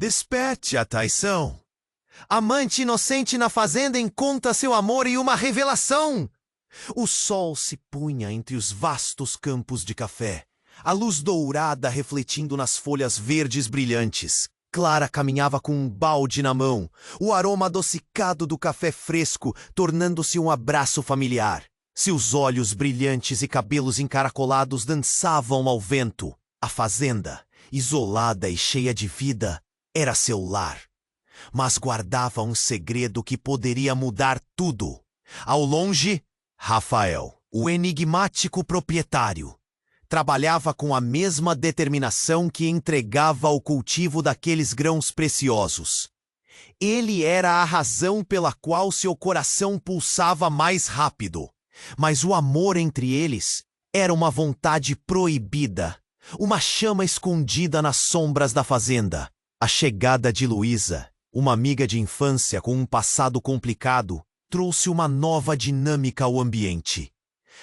Desperte a traição. Amante inocente na fazenda encontra seu amor e uma revelação. O sol se punha entre os vastos campos de café, a luz dourada refletindo nas folhas verdes brilhantes. Clara caminhava com um balde na mão, o aroma adocicado do café fresco tornando-se um abraço familiar. Seus olhos brilhantes e cabelos encaracolados dançavam ao vento. A fazenda, isolada e cheia de vida, era seu lar. Mas guardava um segredo que poderia mudar tudo. Ao longe, Rafael, o enigmático proprietário, trabalhava com a mesma determinação que entregava ao cultivo daqueles grãos preciosos. Ele era a razão pela qual seu coração pulsava mais rápido. Mas o amor entre eles era uma vontade proibida, uma chama escondida nas sombras da fazenda. A chegada de Luísa, uma amiga de infância com um passado complicado, trouxe uma nova dinâmica ao ambiente.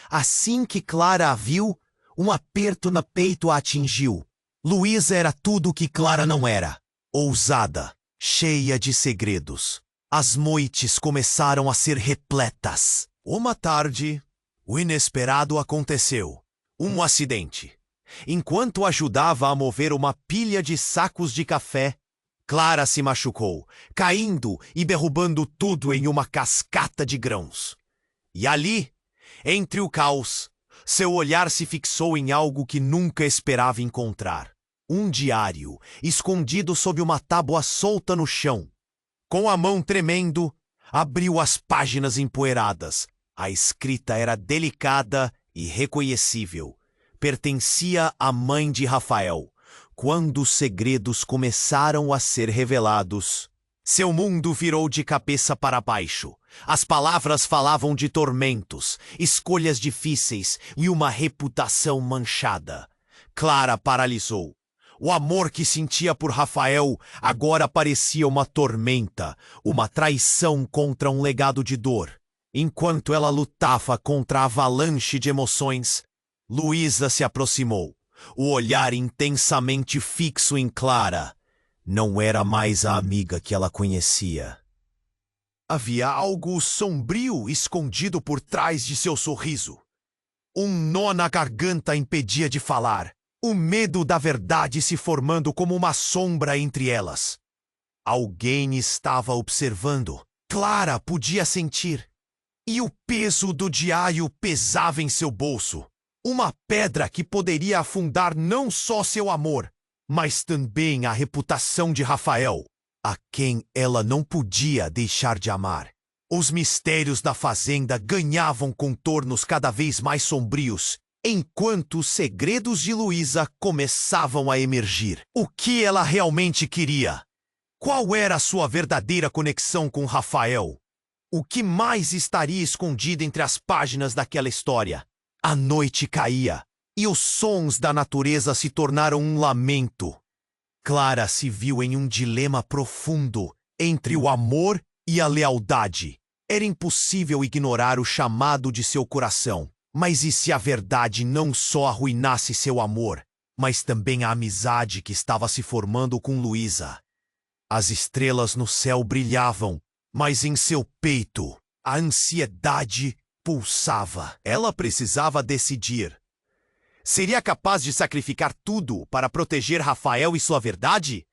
Assim que Clara a viu, um aperto no peito a atingiu. Luísa era tudo o que Clara não era. Ousada, cheia de segredos. As noites começaram a ser repletas. Uma tarde, o inesperado aconteceu. Um acidente. Enquanto ajudava a mover uma pilha de sacos de café, Clara se machucou, caindo e derrubando tudo em uma cascata de grãos. E ali, entre o caos, seu olhar se fixou em algo que nunca esperava encontrar. Um diário, escondido sob uma tábua solta no chão. Com a mão tremendo, abriu as páginas empoeiradas. A escrita era delicada e reconhecível. Pertencia à mãe de Rafael. Quando os segredos começaram a ser revelados, seu mundo virou de cabeça para baixo. As palavras falavam de tormentos, escolhas difíceis e uma reputação manchada. Clara paralisou. O amor que sentia por Rafael agora parecia uma tormenta, uma traição contra um legado de dor. Enquanto ela lutava contra a avalanche de emoções, Luísa se aproximou, o olhar intensamente fixo em Clara. Não era mais a amiga que ela conhecia. Havia algo sombrio escondido por trás de seu sorriso. Um nó na garganta impedia de falar, o medo da verdade se formando como uma sombra entre elas. Alguém estava observando. Clara podia sentir. E o peso do diário pesava em seu bolso. Uma pedra que poderia afundar não só seu amor, mas também a reputação de Rafael, a quem ela não podia deixar de amar. Os mistérios da fazenda ganhavam contornos cada vez mais sombrios, enquanto os segredos de Luísa começavam a emergir. O que ela realmente queria? Qual era a sua verdadeira conexão com Rafael? O que mais estaria escondido entre as páginas daquela história? A noite caía, e os sons da natureza se tornaram um lamento. Clara se viu em um dilema profundo entre o amor e a lealdade. Era impossível ignorar o chamado de seu coração. Mas e se a verdade não só arruinasse seu amor, mas também a amizade que estava se formando com Luísa? As estrelas no céu brilhavam, mas em seu peito a ansiedade pulsava. Ela precisava decidir. Seria capaz de sacrificar tudo para proteger Rafael e sua verdade?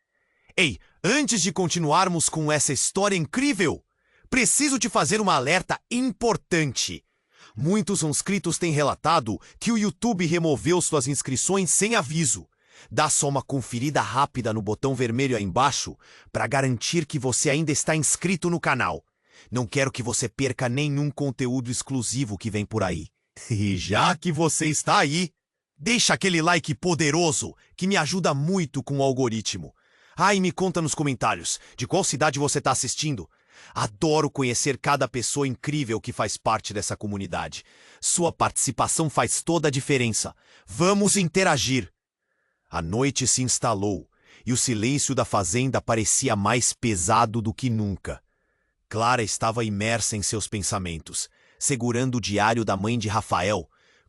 Ei, antes de continuarmos com essa história incrível, preciso te fazer uma alerta importante. Muitos inscritos têm relatado que o YouTube removeu suas inscrições sem aviso. Dá só uma conferida rápida no botão vermelho aí embaixo para garantir que você ainda está inscrito no canal. Não quero que você perca nenhum conteúdo exclusivo que vem por aí. E já que você está aí, deixa aquele like poderoso que me ajuda muito com o algoritmo. E me conta nos comentários de qual cidade você está assistindo. Adoro conhecer cada pessoa incrível que faz parte dessa comunidade. Sua participação faz toda a diferença. Vamos interagir! A noite se instalou e o silêncio da fazenda parecia mais pesado do que nunca. Clara estava imersa em seus pensamentos, segurando o diário da mãe de Rafael,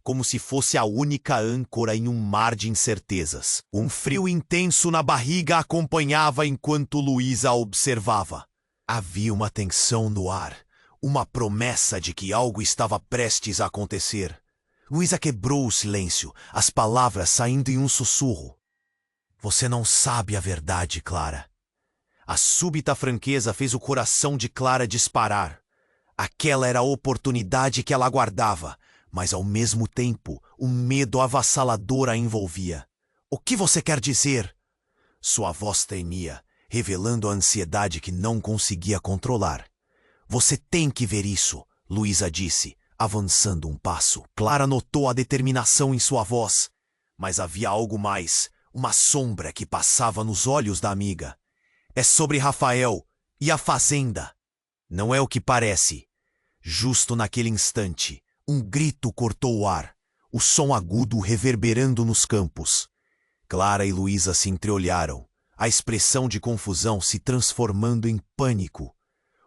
como se fosse a única âncora em um mar de incertezas. Um frio intenso na barriga acompanhava enquanto Luísa a observava. Havia uma tensão no ar, uma promessa de que algo estava prestes a acontecer. Luísa quebrou o silêncio, as palavras saindo em um sussurro. Você não sabe a verdade, Clara. A súbita franqueza fez o coração de Clara disparar. Aquela era a oportunidade que ela aguardava, mas ao mesmo tempo um medo avassalador a envolvia. O que você quer dizer? Sua voz tremia, revelando a ansiedade que não conseguia controlar. Você tem que ver isso, Luísa disse, avançando um passo. Clara notou a determinação em sua voz, mas havia algo mais, uma sombra que passava nos olhos da amiga. É sobre Rafael e a fazenda. Não é o que parece. Justo naquele instante, um grito cortou o ar, o som agudo reverberando nos campos. Clara e Luísa se entreolharam, a expressão de confusão se transformando em pânico.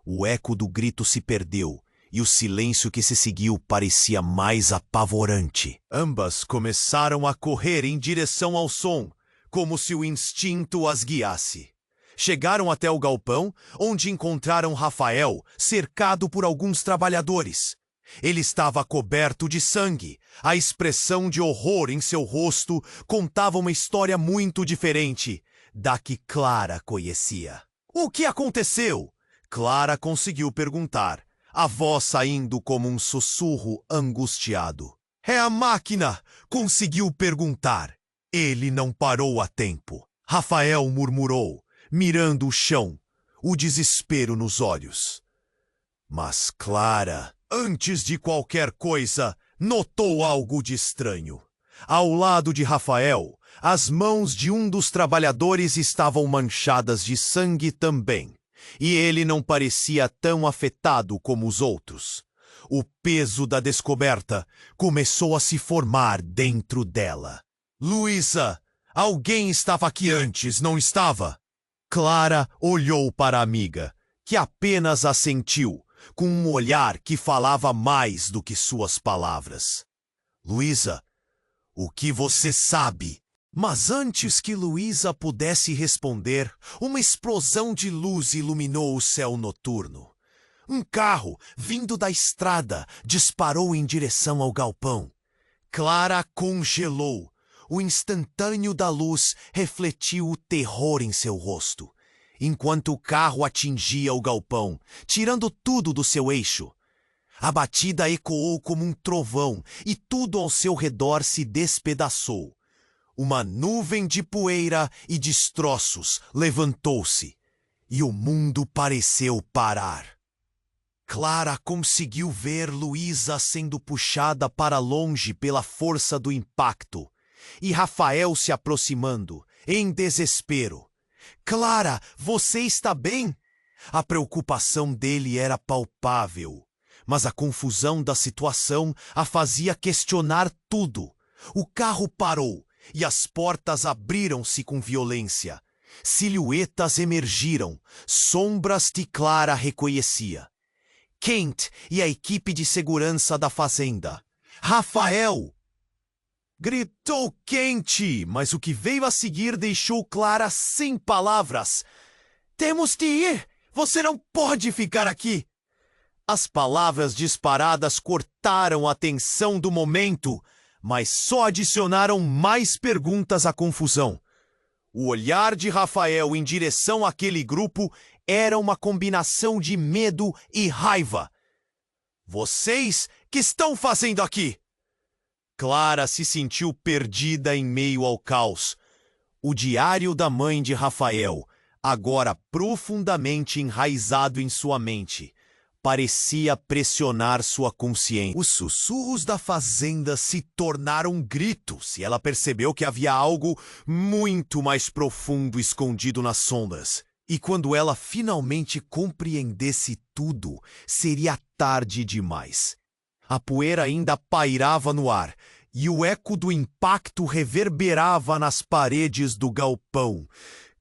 O eco do grito se perdeu, e o silêncio que se seguiu parecia mais apavorante. Ambas começaram a correr em direção ao som, como se o instinto as guiasse. Chegaram até o galpão, onde encontraram Rafael cercado por alguns trabalhadores. Ele estava coberto de sangue. A expressão de horror em seu rosto contava uma história muito diferente da que Clara conhecia. O que aconteceu? Clara conseguiu perguntar, a voz saindo como um sussurro angustiado. É a máquina! Conseguiu perguntar. Ele não parou a tempo. Rafael murmurou, mirando o chão, o desespero nos olhos. Mas Clara, antes de qualquer coisa, notou algo de estranho. Ao lado de Rafael, as mãos de um dos trabalhadores estavam manchadas de sangue também. E ele não parecia tão afetado como os outros. O peso da descoberta começou a se formar dentro dela. Luísa, alguém estava aqui antes, não estava? Clara olhou para a amiga, que apenas assentiu, com um olhar que falava mais do que suas palavras. Luísa, o que você sabe? Mas antes que Luísa pudesse responder, uma explosão de luz iluminou o céu noturno. Um carro, vindo da estrada, disparou em direção ao galpão. Clara congelou. O instantâneo da luz refletiu o terror em seu rosto, enquanto o carro atingia o galpão, tirando tudo do seu eixo. A batida ecoou como um trovão e tudo ao seu redor se despedaçou. Uma nuvem de poeira e destroços levantou-se, e o mundo pareceu parar. Clara conseguiu ver Luísa sendo puxada para longe pela força do impacto, e Rafael se aproximando, em desespero. Clara, você está bem? A preocupação dele era palpável, mas a confusão da situação a fazia questionar tudo. O carro parou, e as portas abriram-se com violência. Silhuetas emergiram, sombras que Clara reconhecia. Kent e a equipe de segurança da fazenda. Rafael! Gritou Kent, mas o que veio a seguir deixou Clara sem palavras. Temos que ir! Você não pode ficar aqui! As palavras disparadas cortaram a tensão do momento, mas só adicionaram mais perguntas à confusão. O olhar de Rafael em direção àquele grupo era uma combinação de medo e raiva. Vocês que estão fazendo aqui? Clara se sentiu perdida em meio ao caos. O diário da mãe de Rafael, agora profundamente enraizado em sua mente, parecia pressionar sua consciência. Os sussurros da fazenda se tornaram gritos e ela percebeu que havia algo muito mais profundo escondido nas sombras. E quando ela finalmente compreendesse tudo, seria tarde demais. A poeira ainda pairava no ar e o eco do impacto reverberava nas paredes do galpão.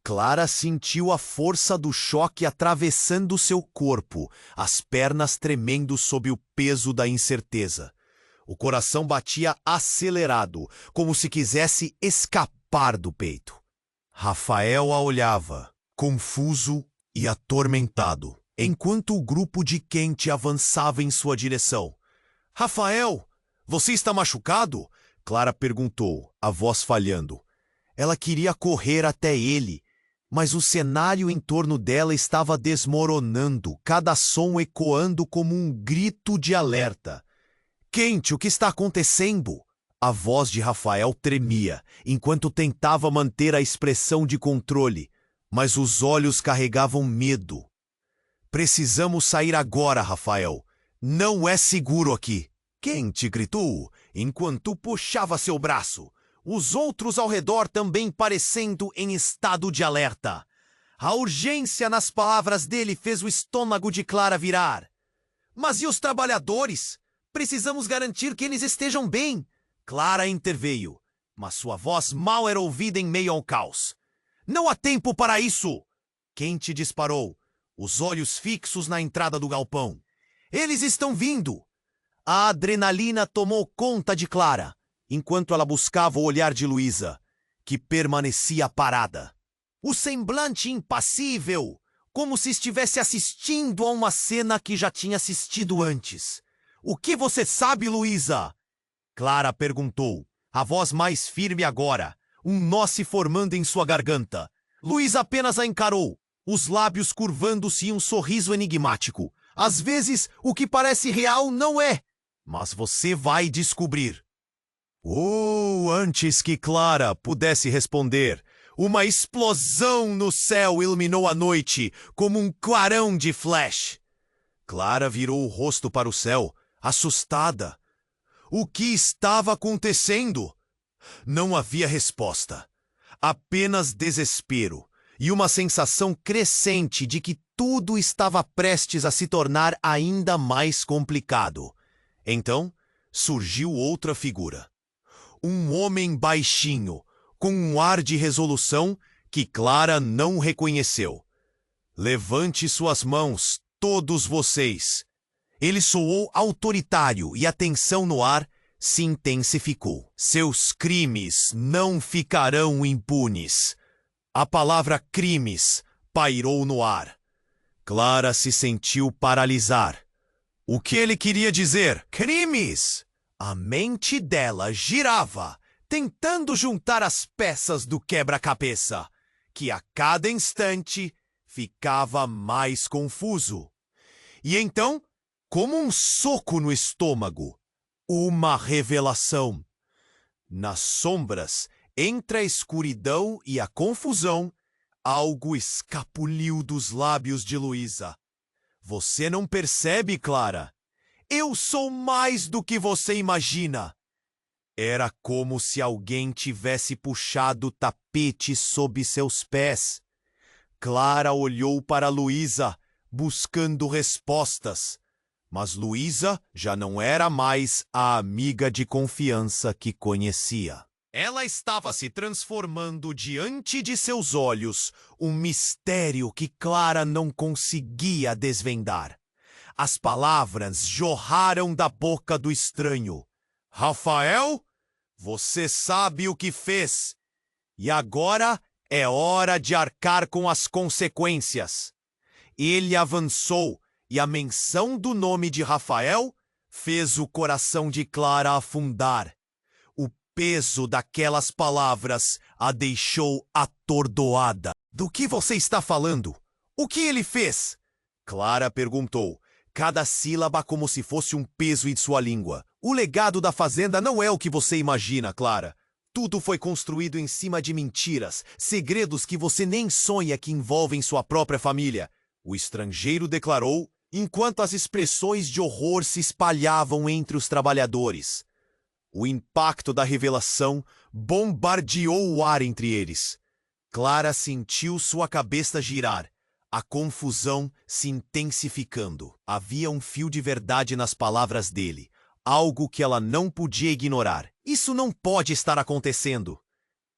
Clara sentiu a força do choque atravessando seu corpo, as pernas tremendo sob o peso da incerteza. O coração batia acelerado, como se quisesse escapar do peito. Rafael a olhava, confuso e atormentado, enquanto o grupo de Kent avançava em sua direção. Rafael, você está machucado? Clara perguntou, a voz falhando. Ela queria correr até ele, mas o cenário em torno dela estava desmoronando, cada som ecoando como um grito de alerta. Kent, o que está acontecendo? A voz de Rafael tremia, enquanto tentava manter a expressão de controle, mas os olhos carregavam medo. Precisamos sair agora, Rafael. Não é seguro aqui. Kent gritou, enquanto puxava seu braço. Os outros ao redor também parecendo em estado de alerta. A urgência nas palavras dele fez o estômago de Clara virar. Mas e os trabalhadores? Precisamos garantir que eles estejam bem. Clara interveio, mas sua voz mal era ouvida em meio ao caos. Não há tempo para isso! Kent disparou, os olhos fixos na entrada do galpão. Eles estão vindo! A adrenalina tomou conta de Clara, enquanto ela buscava o olhar de Luísa, que permanecia parada. O semblante impassível, como se estivesse assistindo a uma cena que já tinha assistido antes. O que você sabe, Luísa? Clara perguntou, a voz mais firme agora, um nó se formando em sua garganta. Luísa apenas a encarou, os lábios curvando-se em um sorriso enigmático. Às vezes, o que parece real não é, mas você vai descobrir. Antes que Clara pudesse responder, uma explosão no céu iluminou a noite como um clarão de flash. Clara virou o rosto para o céu, assustada. O que estava acontecendo? Não havia resposta. Apenas desespero e uma sensação crescente de que tudo estava prestes a se tornar ainda mais complicado. Então, surgiu outra figura. Um homem baixinho, com um ar de resolução que Clara não reconheceu. Levante suas mãos, todos vocês. Ele soou autoritário e a tensão no ar se intensificou. Seus crimes não ficarão impunes. A palavra crimes pairou no ar. Clara se sentiu paralisar. O que ele queria dizer? Crimes! A mente dela girava, tentando juntar as peças do quebra-cabeça, que a cada instante ficava mais confuso. E então, como um soco no estômago, uma revelação. Nas sombras, entre a escuridão e a confusão, algo escapuliu dos lábios de Luísa. Você não percebe, Clara? Eu sou mais do que você imagina. Era como se alguém tivesse puxado o tapete sob seus pés. Clara olhou para Luísa, buscando respostas. Mas Luísa já não era mais a amiga de confiança que conhecia. Ela estava se transformando diante de seus olhos, um mistério que Clara não conseguia desvendar. As palavras jorraram da boca do estranho. Rafael, você sabe o que fez. E agora é hora de arcar com as consequências. Ele avançou, e a menção do nome de Rafael fez o coração de Clara afundar. O peso daquelas palavras a deixou atordoada. Do que você está falando? O que ele fez? Clara perguntou, cada sílaba como se fosse um peso em sua língua. O legado da fazenda não é o que você imagina, Clara. Tudo foi construído em cima de mentiras, segredos que você nem sonha que envolvem sua própria família. O estrangeiro declarou, enquanto as expressões de horror se espalhavam entre os trabalhadores. O impacto da revelação bombardeou o ar entre eles. Clara sentiu sua cabeça girar, a confusão se intensificando. Havia um fio de verdade nas palavras dele, algo que ela não podia ignorar. Isso não pode estar acontecendo.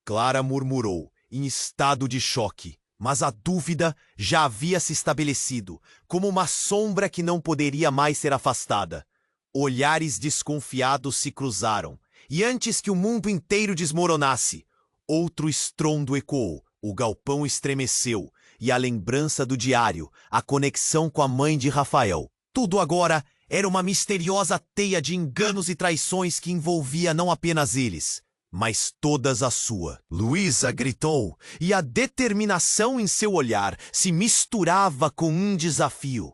Clara murmurou, em estado de choque. Mas a dúvida já havia se estabelecido, como uma sombra que não poderia mais ser afastada. Olhares desconfiados se cruzaram, e antes que o mundo inteiro desmoronasse, outro estrondo ecoou. O galpão estremeceu, e a lembrança do diário, a conexão com a mãe de Rafael. Tudo agora era uma misteriosa teia de enganos e traições que envolvia não apenas eles, mas todas a sua. Luísa gritou, e a determinação em seu olhar se misturava com um desafio.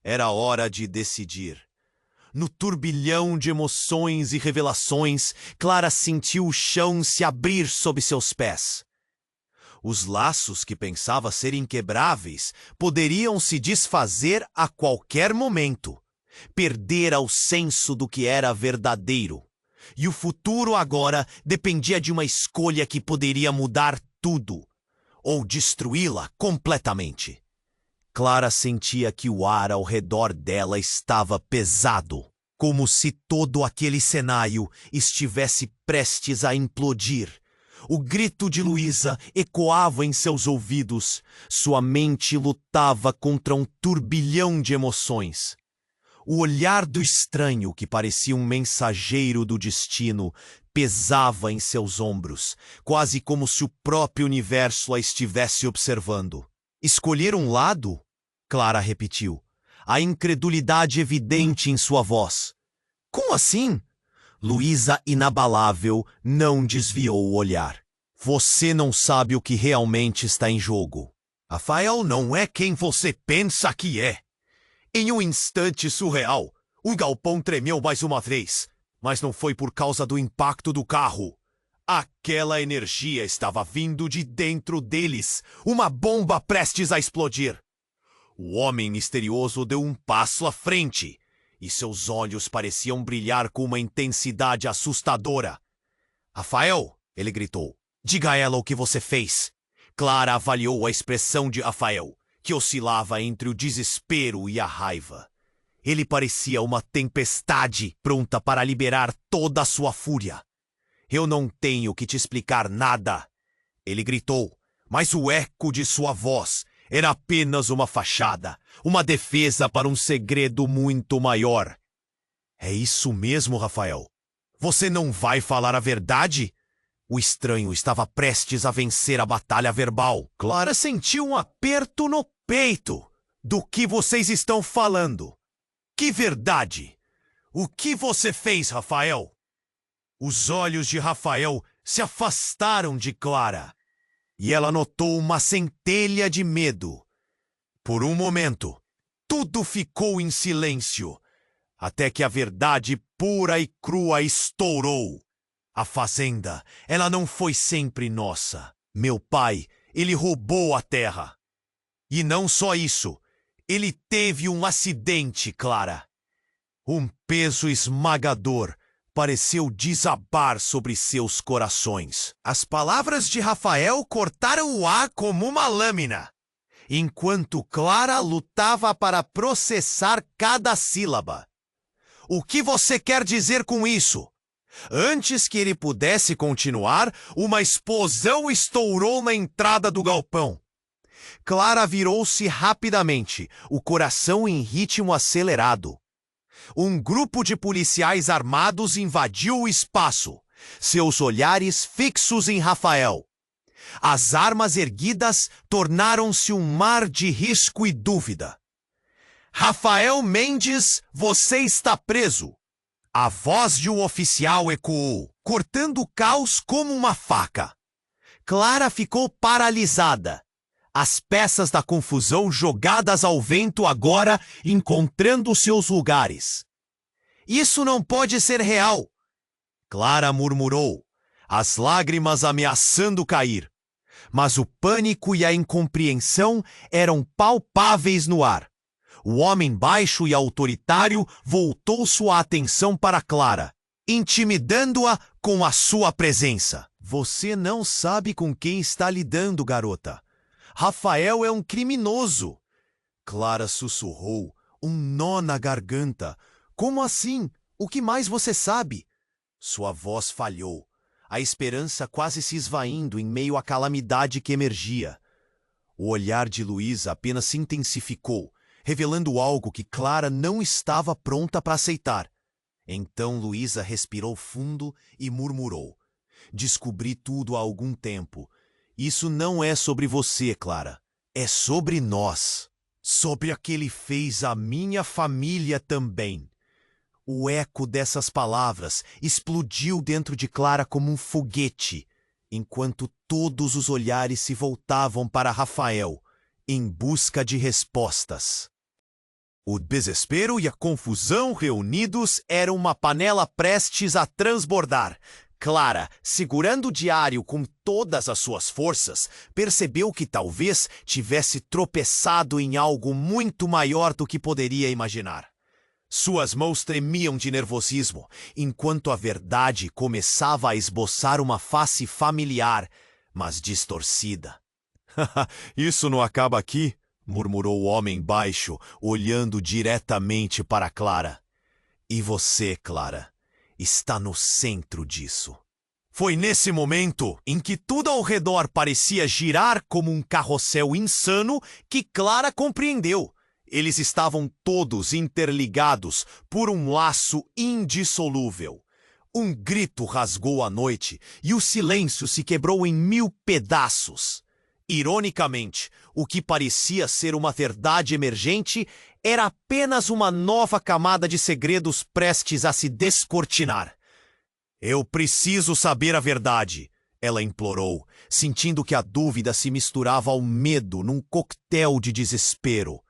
Era hora de decidir. No turbilhão de emoções e revelações, Clara sentiu o chão se abrir sob seus pés. Os laços que pensava ser inquebráveis poderiam se desfazer a qualquer momento. Perdera o senso do que era verdadeiro. E o futuro agora dependia de uma escolha que poderia mudar tudo, ou destruí-la completamente. Clara sentia que o ar ao redor dela estava pesado, como se todo aquele cenário estivesse prestes a implodir. O grito de Luísa ecoava em seus ouvidos. Sua mente lutava contra um turbilhão de emoções. O olhar do estranho, que parecia um mensageiro do destino, pesava em seus ombros, quase como se o próprio universo a estivesse observando. Escolher um lado? Clara repetiu, a incredulidade evidente em sua voz. Como assim? Luísa, inabalável, não desviou o olhar. Você não sabe o que realmente está em jogo. Rafael não é quem você pensa que é. Em um instante surreal, o galpão tremeu mais uma vez, mas não foi por causa do impacto do carro. Aquela energia estava vindo de dentro deles, uma bomba prestes a explodir. O homem misterioso deu um passo à frente, e seus olhos pareciam brilhar com uma intensidade assustadora. Rafael, ele gritou, diga a ela o que você fez. Clara avaliou a expressão de Rafael, que oscilava entre o desespero e a raiva. Ele parecia uma tempestade pronta para liberar toda a sua fúria. Eu não tenho que te explicar nada, ele gritou, mas o eco de sua voz era apenas uma fachada, uma defesa para um segredo muito maior. É isso mesmo, Rafael. Você não vai falar a verdade? O estranho estava prestes a vencer a batalha verbal. Clara sentiu um aperto no peito. Do que vocês estão falando? Que verdade? O que você fez, Rafael? Os olhos de Rafael se afastaram de Clara. E ela notou uma centelha de medo. Por um momento, tudo ficou em silêncio, até que a verdade pura e crua estourou. A fazenda, ela não foi sempre nossa. Meu pai, ele roubou a terra. E não só isso, ele teve um acidente, Clara. Um peso esmagador pareceu desabar sobre seus corações. As palavras de Rafael cortaram o ar como uma lâmina, enquanto Clara lutava para processar cada sílaba. O que você quer dizer com isso? Antes que ele pudesse continuar, uma explosão estourou na entrada do galpão. Clara virou-se rapidamente, o coração em ritmo acelerado. Um grupo de policiais armados invadiu o espaço, seus olhares fixos em Rafael. As armas erguidas tornaram-se um mar de risco e dúvida. Rafael Mendes, você está preso. A voz de um oficial ecoou, cortando o caos como uma faca. Clara ficou paralisada. As peças da confusão jogadas ao vento agora encontrando seus lugares. Isso não pode ser real, Clara murmurou, as lágrimas ameaçando cair. Mas o pânico e a incompreensão eram palpáveis no ar. O homem baixo e autoritário voltou sua atenção para Clara, intimidando-a com a sua presença. Você não sabe com quem está lidando, garota. Rafael é um criminoso. Clara sussurrou, um nó na garganta. Como assim? O que mais você sabe? Sua voz falhou, a esperança quase se esvaindo em meio à calamidade que emergia. O olhar de Luísa apenas se intensificou, revelando algo que Clara não estava pronta para aceitar. Então Luísa respirou fundo e murmurou. Descobri tudo há algum tempo. Isso não é sobre você, Clara. É sobre nós. Sobre a que ele fez à minha família também. O eco dessas palavras explodiu dentro de Clara como um foguete, enquanto todos os olhares se voltavam para Rafael, em busca de respostas. O desespero e a confusão reunidos eram uma panela prestes a transbordar. Clara, segurando o diário com todas as suas forças, percebeu que talvez tivesse tropeçado em algo muito maior do que poderia imaginar. Suas mãos tremiam de nervosismo, enquanto a verdade começava a esboçar uma face familiar, mas distorcida. Isso não acaba aqui, murmurou o homem baixo, olhando diretamente para Clara. E você, Clara, está no centro disso. Foi nesse momento em que tudo ao redor parecia girar como um carrossel insano que Clara compreendeu. Eles estavam todos interligados por um laço indissolúvel. Um grito rasgou a noite e o silêncio se quebrou em 1000 pedaços. Ironicamente, o que parecia ser uma verdade emergente era apenas uma nova camada de segredos prestes a se descortinar. Eu preciso saber a verdade, ela implorou, sentindo que a dúvida se misturava ao medo num coquetel de desespero.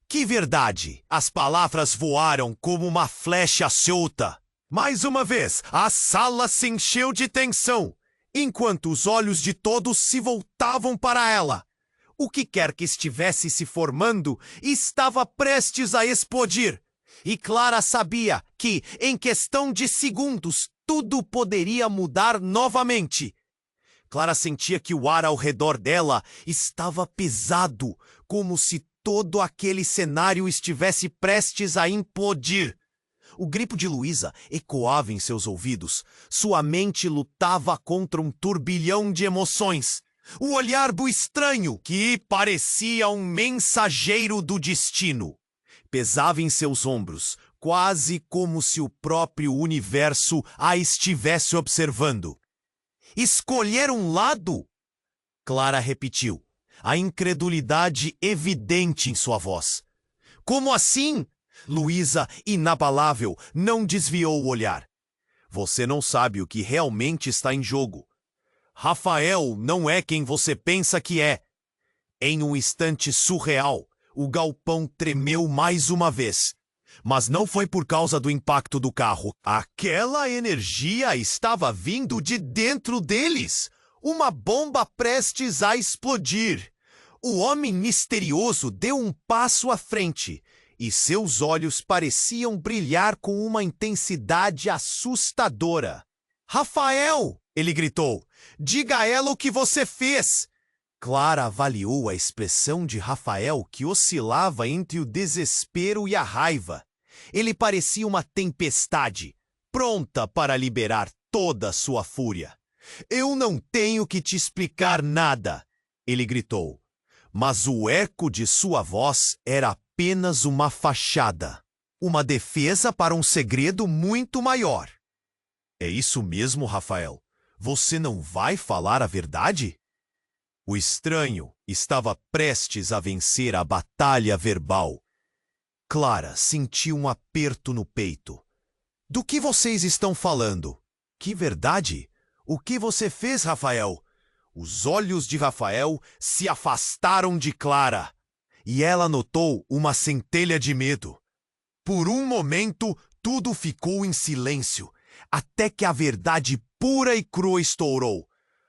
Que verdade! As palavras voaram como uma flecha solta. Mais uma vez, a sala se encheu de tensão, enquanto os olhos de todos se voltavam para ela. O que quer que estivesse se formando estava prestes a explodir. E Clara sabia que, em questão de segundos, tudo poderia mudar novamente. Clara sentia que o ar ao redor dela estava pesado, como se todo aquele cenário estivesse prestes a implodir. O grito de Luísa ecoava em seus ouvidos. Sua mente lutava contra um turbilhão de emoções. O olhar do estranho, que parecia um mensageiro do destino, pesava em seus ombros, quase como se o próprio universo a estivesse observando. Escolher um lado? Clara repetiu, a incredulidade evidente em sua voz. Como assim? Luísa, inabalável, não desviou o olhar. Você não sabe o que realmente está em jogo. Rafael não é quem você pensa que é. Em um instante surreal, o galpão tremeu mais uma vez. Mas não foi por causa do impacto do carro. Aquela energia estava vindo de dentro deles. Uma bomba prestes a explodir. O homem misterioso deu um passo à frente e seus olhos pareciam brilhar com uma intensidade assustadora. Rafael! Ele gritou. Diga a ela o que você fez! Clara avaliou a expressão de Rafael, que oscilava entre o desespero e a raiva. Ele parecia uma tempestade, pronta para liberar toda a sua fúria. Eu não tenho que te explicar nada, ele gritou. Mas o eco de sua voz era apenas uma fachada, uma defesa para um segredo muito maior. É isso mesmo, Rafael? Você não vai falar a verdade? O estranho estava prestes a vencer a batalha verbal. Clara sentiu um aperto no peito. Do que vocês estão falando? Que verdade? O que você fez, Rafael? Os olhos de Rafael se afastaram de Clara, e ela notou uma centelha de medo. Por um momento, tudo ficou em silêncio, até que a verdade pura e crua estourou.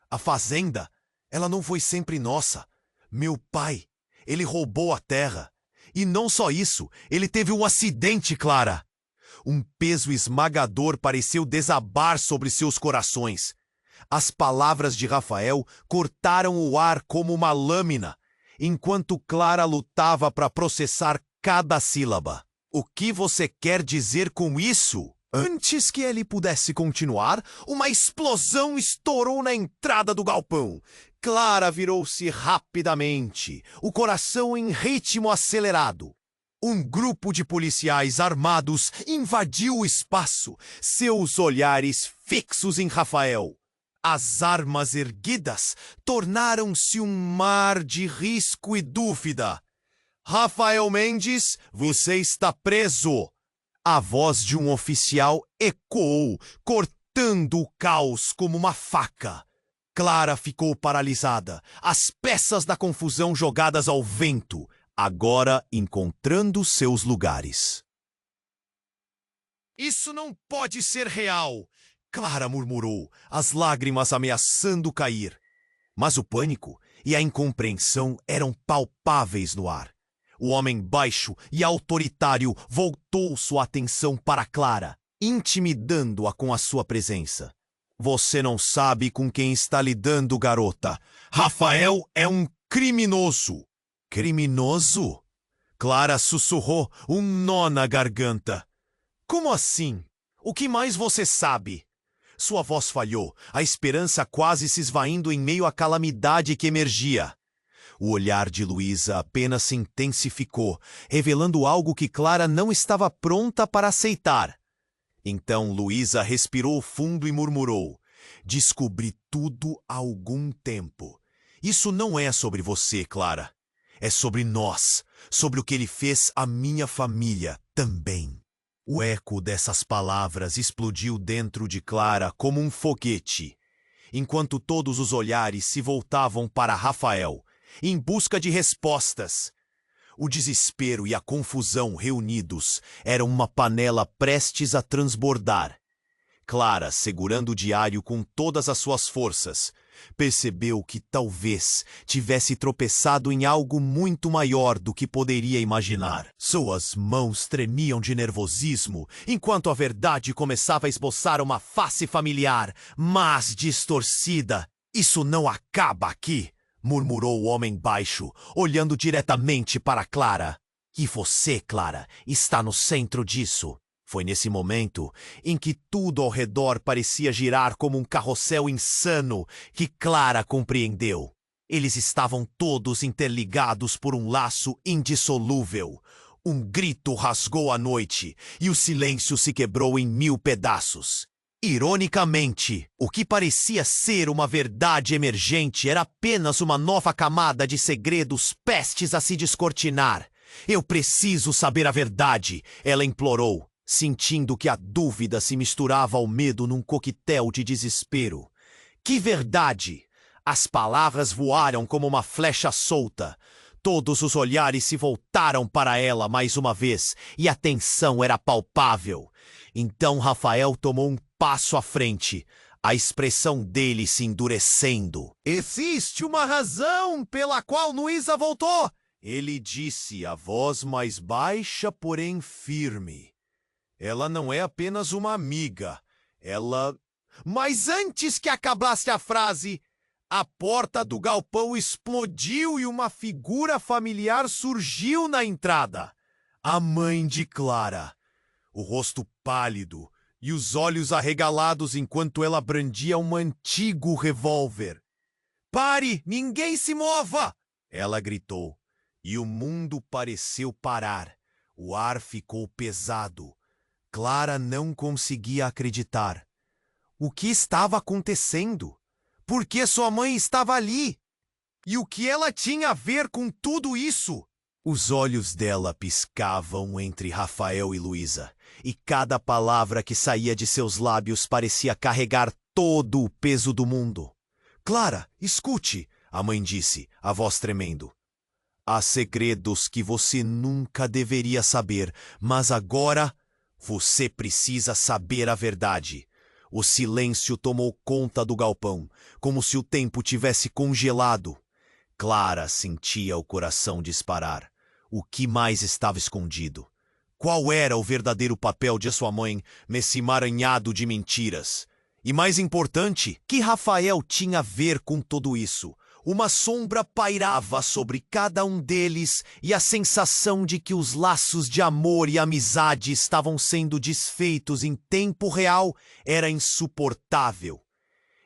A fazenda, ela não foi sempre nossa. Meu pai, ele roubou a terra. E não só isso, ele teve um acidente, Clara. Um peso esmagador pareceu desabar sobre seus corações. As palavras de Rafael cortaram o ar como uma lâmina, enquanto Clara lutava para processar cada sílaba. O que você quer dizer com isso? Antes que ele pudesse continuar, uma explosão estourou na entrada do galpão. Clara virou-se rapidamente, o coração em ritmo acelerado. Um grupo de policiais armados invadiu o espaço, seus olhares fixos em Rafael. As armas erguidas tornaram-se um mar de risco e dúvida. Rafael Mendes, você está preso! A voz de um oficial ecoou, cortando o caos como uma faca. Clara ficou paralisada, as peças da confusão jogadas ao vento, agora encontrando seus lugares. Isso não pode ser real! Clara murmurou, as lágrimas ameaçando cair. Mas o pânico e a incompreensão eram palpáveis no ar. O homem baixo e autoritário voltou sua atenção para Clara, intimidando-a com a sua presença. Você não sabe com quem está lidando, garota. Rafael é um criminoso. Criminoso? Clara sussurrou, um nó na garganta. Como assim? O que mais você sabe? Sua voz falhou, a esperança quase se esvaindo em meio à calamidade que emergia. O olhar de Luísa apenas se intensificou, revelando algo que Clara não estava pronta para aceitar. Então Luísa respirou fundo e murmurou: descobri tudo há algum tempo. Isso não é sobre você, Clara. É sobre nós, sobre o que ele fez à minha família também. O eco dessas palavras explodiu dentro de Clara como um foguete, enquanto todos os olhares se voltavam para Rafael, em busca de respostas. O desespero e a confusão reunidos eram uma panela prestes a transbordar. Clara, segurando o diário com todas as suas forças, percebeu que talvez tivesse tropeçado em algo muito maior do que poderia imaginar. Suas mãos tremiam de nervosismo, enquanto a verdade começava a esboçar uma face familiar, mas distorcida. Isso não acaba aqui, murmurou o homem baixo, olhando diretamente para Clara. E você, Clara, está no centro disso. Foi nesse momento, em que tudo ao redor parecia girar como um carrossel insano, que Clara compreendeu. Eles estavam todos interligados por um laço indissolúvel. Um grito rasgou a noite, e o silêncio se quebrou em 1000 pedaços. Ironicamente, o que parecia ser uma verdade emergente era apenas uma nova camada de segredos prestes a se descortinar. Eu preciso saber a verdade, ela implorou, sentindo que a dúvida se misturava ao medo num coquetel de desespero. Que verdade! As palavras voaram como uma flecha solta. Todos os olhares se voltaram para ela mais uma vez, e a tensão era palpável. Então Rafael tomou um passo à frente, a expressão dele se endurecendo. Existe uma razão pela qual Luísa voltou, ele disse, a voz mais baixa, porém firme. Ela não é apenas uma amiga, ela... Mas antes que acabasse a frase, a porta do galpão explodiu e uma figura familiar surgiu na entrada. A mãe de Clara. O rosto pálido e os olhos arregalados enquanto ela brandia um antigo revólver. Pare! Ninguém se mova! Ela gritou. E o mundo pareceu parar. O ar ficou pesado. Clara não conseguia acreditar. O que estava acontecendo? Por que sua mãe estava ali? E o que ela tinha a ver com tudo isso? Os olhos dela piscavam entre Rafael e Luísa, e cada palavra que saía de seus lábios parecia carregar todo o peso do mundo. Clara, escute, a mãe disse, a voz tremendo. Há segredos que você nunca deveria saber, mas agora... Você precisa saber a verdade. O silêncio tomou conta do galpão, como se o tempo tivesse congelado. Clara sentia o coração disparar. O que mais estava escondido? Qual era o verdadeiro papel de sua mãe nesse emaranhado de mentiras? E mais importante, que Rafael tinha a ver com tudo isso? Uma sombra pairava sobre cada um deles e a sensação de que os laços de amor e amizade estavam sendo desfeitos em tempo real era insuportável.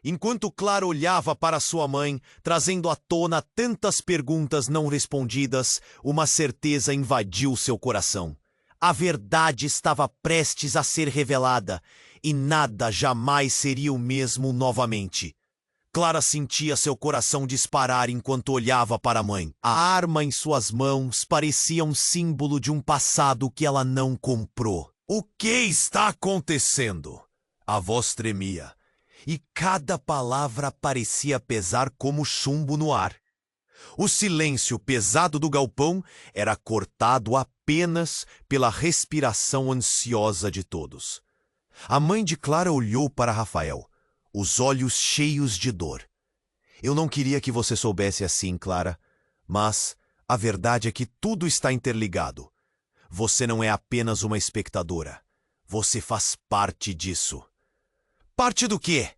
Enquanto Clara olhava para sua mãe, trazendo à tona tantas perguntas não respondidas, uma certeza invadiu seu coração. A verdade estava prestes a ser revelada, e nada jamais seria o mesmo novamente. Clara sentia seu coração disparar enquanto olhava para a mãe. A arma em suas mãos parecia um símbolo de um passado que ela não comprou. O que está acontecendo? A voz tremia, e cada palavra parecia pesar como chumbo no ar. O silêncio pesado do galpão era cortado apenas pela respiração ansiosa de todos. A mãe de Clara olhou para Rafael, os olhos cheios de dor. Eu não queria que você soubesse assim, Clara, mas a verdade é que tudo está interligado. Você não é apenas uma espectadora. Você faz parte disso. Parte do quê?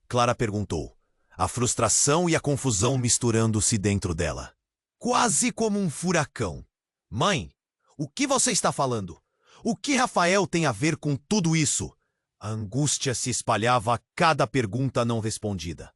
Clara perguntou, a frustração e a confusão misturando-se dentro dela. Quase como um furacão. Mãe, o que você está falando? O que Rafael tem a ver com tudo isso? A angústia se espalhava a cada pergunta não respondida.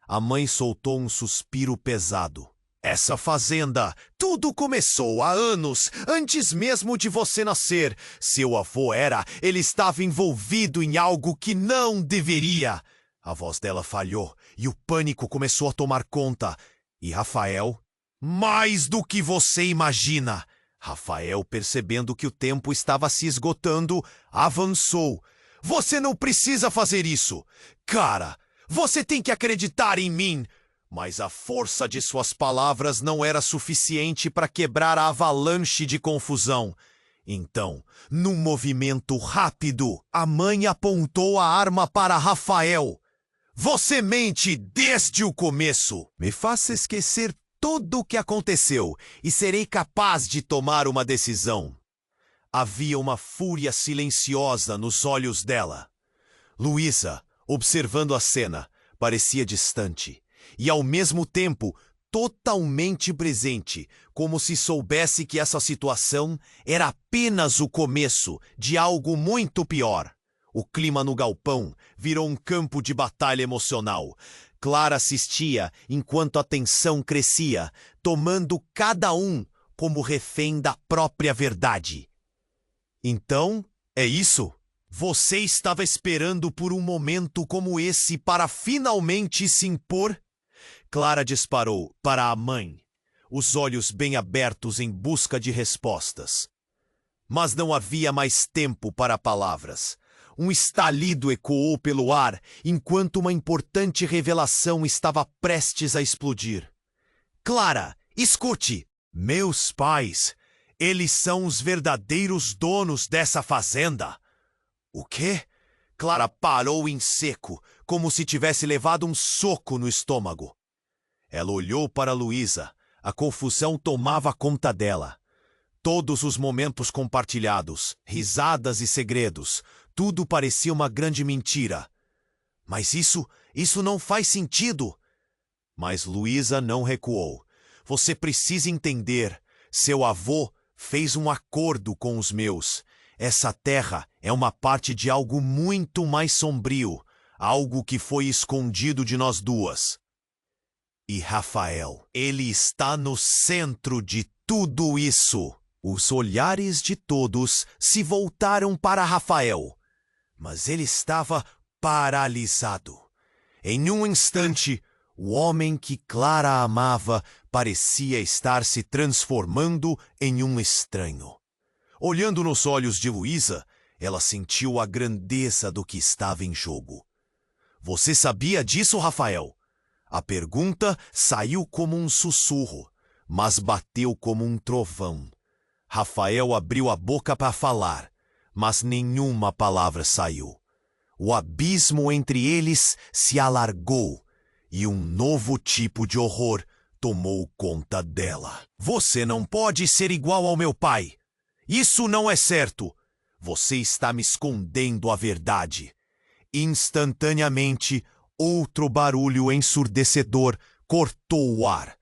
A mãe soltou um suspiro pesado. Essa fazenda, tudo começou há anos, antes mesmo de você nascer. Seu avô ele estava envolvido em algo que não deveria. A voz dela falhou e o pânico começou a tomar conta. E Rafael? Mais do que você imagina. Rafael, percebendo que o tempo estava se esgotando, avançou. Você não precisa fazer isso. Cara, você tem que acreditar em mim. Mas a força de suas palavras não era suficiente para quebrar a avalanche de confusão. Então, num movimento rápido, a mãe apontou a arma para Rafael. Você mente desde o começo. Me faça esquecer tudo o que aconteceu e serei capaz de tomar uma decisão. Havia uma fúria silenciosa nos olhos dela. Luísa, observando a cena, parecia distante. E ao mesmo tempo totalmente presente, como se soubesse que essa situação era apenas o começo de algo muito pior. O clima no galpão virou um campo de batalha emocional. Clara assistia enquanto a tensão crescia, tomando cada um como refém da própria verdade. Então, é isso? Você estava esperando por um momento como esse para finalmente se impor? Clara disparou para a mãe, os olhos bem abertos em busca de respostas. Mas não havia mais tempo para palavras. Um estalido ecoou pelo ar enquanto uma importante revelação estava prestes a explodir. Clara, escute! Meus pais, eles são os verdadeiros donos dessa fazenda. O quê? Clara parou em seco, como se tivesse levado um soco no estômago. Ela olhou para Luísa. A confusão tomava conta dela. Todos os momentos compartilhados, risadas e segredos, tudo parecia uma grande mentira. Mas isso não faz sentido. Mas Luísa não recuou. Você precisa entender. Seu avô fez um acordo com os meus. Essa terra é uma parte de algo muito mais sombrio, algo que foi escondido de nós duas. E Rafael, ele está no centro de tudo isso. Os olhares de todos se voltaram para Rafael, mas ele estava paralisado. Em um instante, o homem que Clara amava parecia estar se transformando em um estranho. Olhando nos olhos de Luísa, ela sentiu a grandeza do que estava em jogo. Você sabia disso, Rafael? A pergunta saiu como um sussurro, mas bateu como um trovão. Rafael abriu a boca para falar, mas nenhuma palavra saiu. O abismo entre eles se alargou e um novo tipo de horror tomou conta dela. Você não pode ser igual ao meu pai. Isso não é certo. Você está me escondendo a verdade. Instantaneamente, outro barulho ensurdecedor cortou o ar.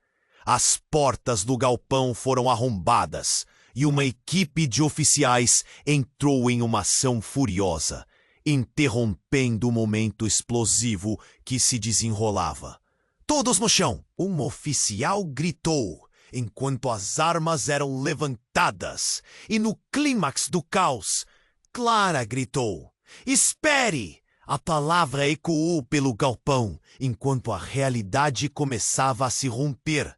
As portas do galpão foram arrombadas e uma equipe de oficiais entrou em uma ação furiosa. interrompendo o momento explosivo que se desenrolava. Todos no chão! Um oficial gritou, enquanto as armas eram levantadas, e no clímax do caos, Clara gritou: "Espere!" A palavra ecoou pelo galpão, enquanto a realidade começava a se romper.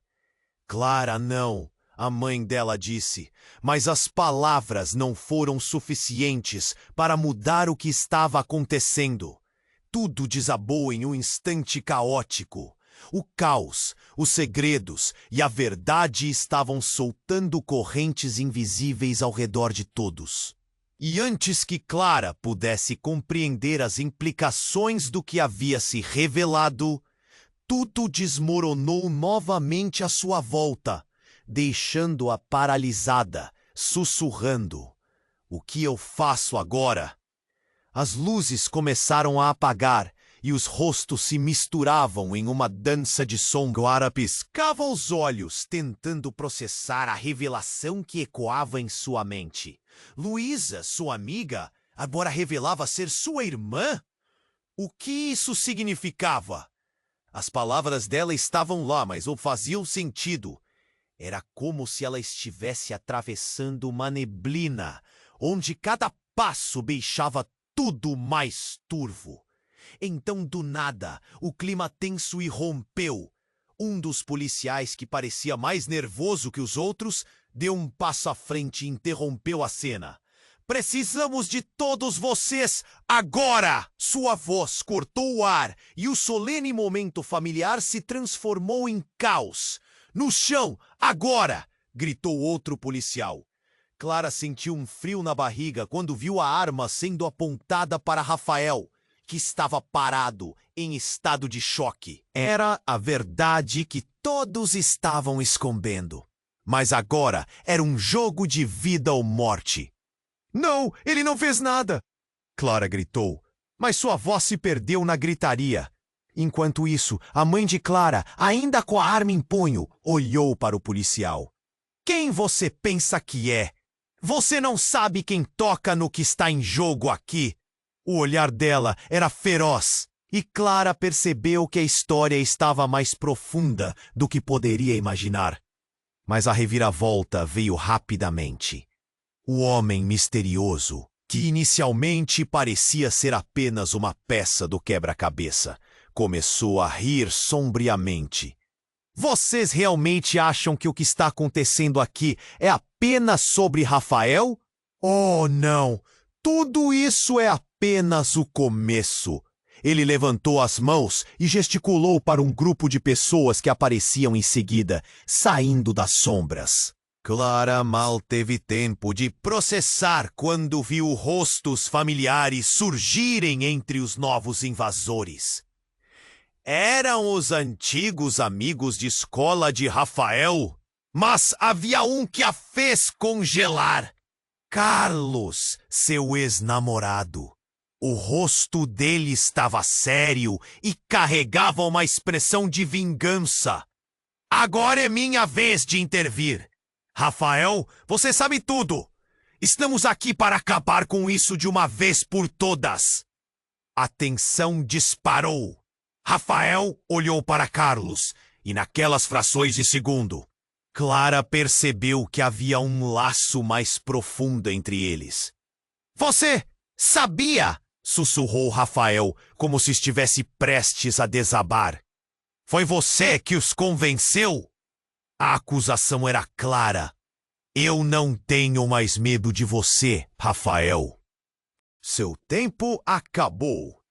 Clara não, a mãe dela disse, mas as palavras não foram suficientes para mudar o que estava acontecendo. Tudo desabou em um instante caótico. O caos, os segredos e a verdade estavam soltando correntes invisíveis ao redor de todos. E antes que Clara pudesse compreender as implicações do que havia se revelado, tudo desmoronou novamente à sua volta, deixando-a paralisada, sussurrando: "O que eu faço agora?" As luzes começaram a apagar e os rostos se misturavam em uma dança de som. Clara piscava os olhos, tentando processar a revelação que ecoava em sua mente. Luísa, sua amiga, agora revelava ser sua irmã? O que isso significava? As palavras dela estavam lá, mas não faziam sentido. Era como se ela estivesse atravessando uma neblina, onde cada passo deixava tudo mais turvo. Então, do nada, o clima tenso irrompeu. Um dos policiais, que parecia mais nervoso que os outros, deu um passo à frente e interrompeu a cena. "Precisamos de todos vocês, agora!" Sua voz cortou o ar e o solene momento familiar se transformou em caos. "No chão, agora!" gritou outro policial. Clara sentiu um frio na barriga quando viu a arma sendo apontada para Rafael, que estava parado, em estado de choque. Era a verdade que todos estavam escondendo. Mas agora era um jogo de vida ou morte. "Não, ele não fez nada!" Clara gritou, mas sua voz se perdeu na gritaria. Enquanto isso, a mãe de Clara, ainda com a arma em punho, olhou para o policial. "Quem você pensa que é? Você não sabe quem toca no que está em jogo aqui?" O olhar dela era feroz, e Clara percebeu que a história estava mais profunda do que poderia imaginar. Mas a reviravolta veio rapidamente. O homem misterioso, que inicialmente parecia ser apenas uma peça do quebra-cabeça, começou a rir sombriamente. "Vocês realmente acham que o que está acontecendo aqui é apenas sobre Rafael? Oh, não! Tudo isso é apenas o começo." Ele levantou as mãos e gesticulou para um grupo de pessoas que apareciam em seguida, saindo das sombras. Clara mal teve tempo de processar quando viu rostos familiares surgirem entre os novos invasores. Eram os antigos amigos de escola de Rafael, mas havia um que a fez congelar. Carlos, seu ex-namorado. O rosto dele estava sério e carregava uma expressão de vingança. "Agora é minha vez de intervir. Rafael, você sabe tudo. Estamos aqui para acabar com isso de uma vez por todas." A tensão disparou. Rafael olhou para Carlos e, naquelas frações de segundo, Clara percebeu que havia um laço mais profundo entre eles. "Você sabia!" sussurrou Rafael, como se estivesse prestes a desabar. "Foi você que os convenceu?" A acusação era clara. "Eu não tenho mais medo de você, Rafael." Seu tempo acabou.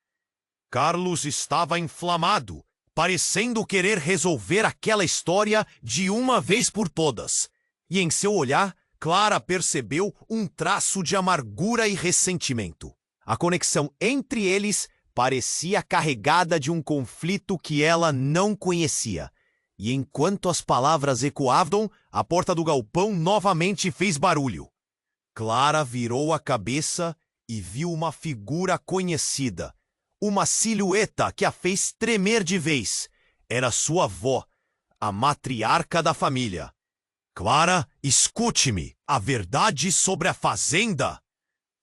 Carlos estava inflamado, parecendo querer resolver aquela história de uma vez por todas. E em seu olhar, Clara percebeu um traço de amargura e ressentimento. A conexão entre eles parecia carregada de um conflito que ela não conhecia. E enquanto as palavras ecoavam, a porta do galpão novamente fez barulho. Clara virou a cabeça e viu uma figura conhecida. Uma silhueta que a fez tremer de vez. Era sua avó, a matriarca da família. "Clara, escute-me. A verdade sobre a fazenda,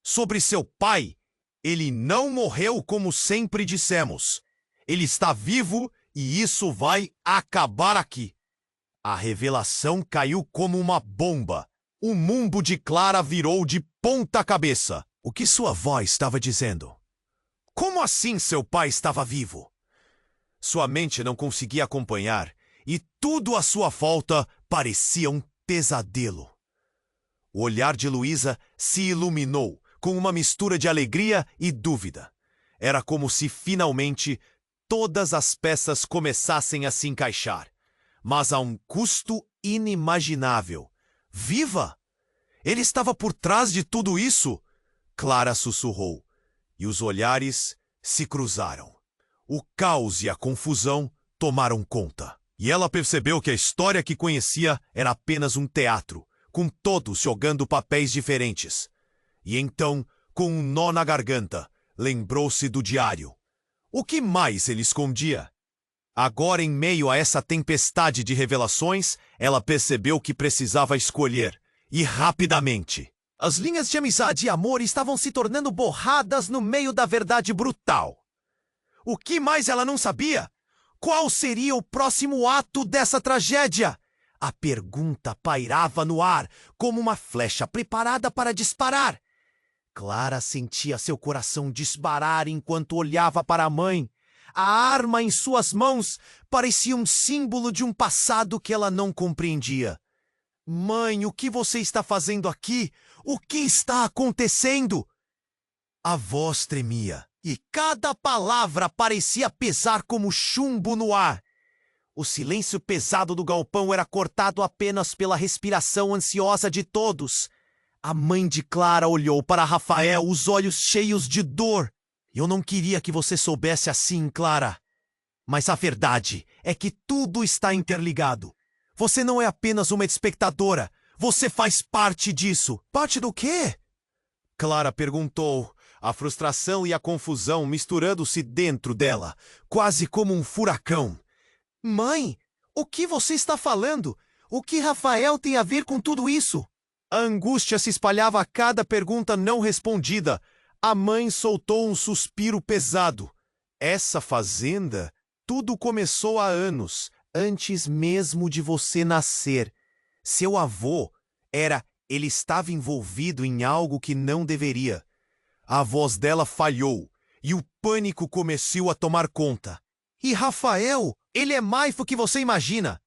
sobre seu pai Ele não morreu como sempre dissemos. Ele está vivo e isso vai acabar aqui. A revelação caiu como uma bomba. O mundo de Clara virou de ponta cabeça. O que sua avó estava dizendo? Como assim seu pai estava vivo? Sua mente não conseguia acompanhar e tudo à sua volta parecia um pesadelo. O olhar de Luísa se iluminou com uma mistura de alegria e dúvida. Era como se finalmente todas as peças começassem a se encaixar, mas a um custo inimaginável. Viva! Ele estava por trás de tudo isso? Clara sussurrou, e os olhares se cruzaram. O caos e a confusão tomaram conta, e ela percebeu que a história que conhecia era apenas um teatro, com todos jogando papéis diferentes. E então, com um nó na garganta, lembrou-se do diário. O que mais ele escondia? Agora, em meio a essa tempestade de revelações, ela percebeu que precisava escolher, e rapidamente. As linhas de amizade e amor estavam se tornando borradas no meio da verdade brutal. O que mais ela não sabia? Qual seria o próximo ato dessa tragédia? A pergunta pairava no ar, como uma flecha preparada para disparar. Clara sentia seu coração disparar enquanto olhava para a mãe. A arma em suas mãos parecia um símbolo de um passado que ela não compreendia. Mãe, o que você está fazendo aqui? O que está acontecendo? A voz tremia e cada palavra parecia pesar como chumbo no ar. O silêncio pesado do galpão era cortado apenas pela respiração ansiosa de todos. A mãe de Clara olhou para Rafael, os olhos cheios de dor. Eu não queria que você soubesse assim, Clara. Mas a verdade é que tudo está interligado. Você não é apenas uma espectadora. Você faz parte disso. Parte do quê? Clara perguntou, a frustração e a confusão misturando-se dentro dela, quase como um furacão. Mãe, o que você está falando? O que Rafael tem a ver com tudo isso? A angústia se espalhava a cada pergunta não respondida. A mãe soltou um suspiro pesado. Essa fazenda, tudo começou há anos, antes mesmo de você nascer. Seu avô ele estava envolvido em algo que não deveria. A voz dela falhou e o pânico começou a tomar conta. E Rafael, ele é mais do que você imagina.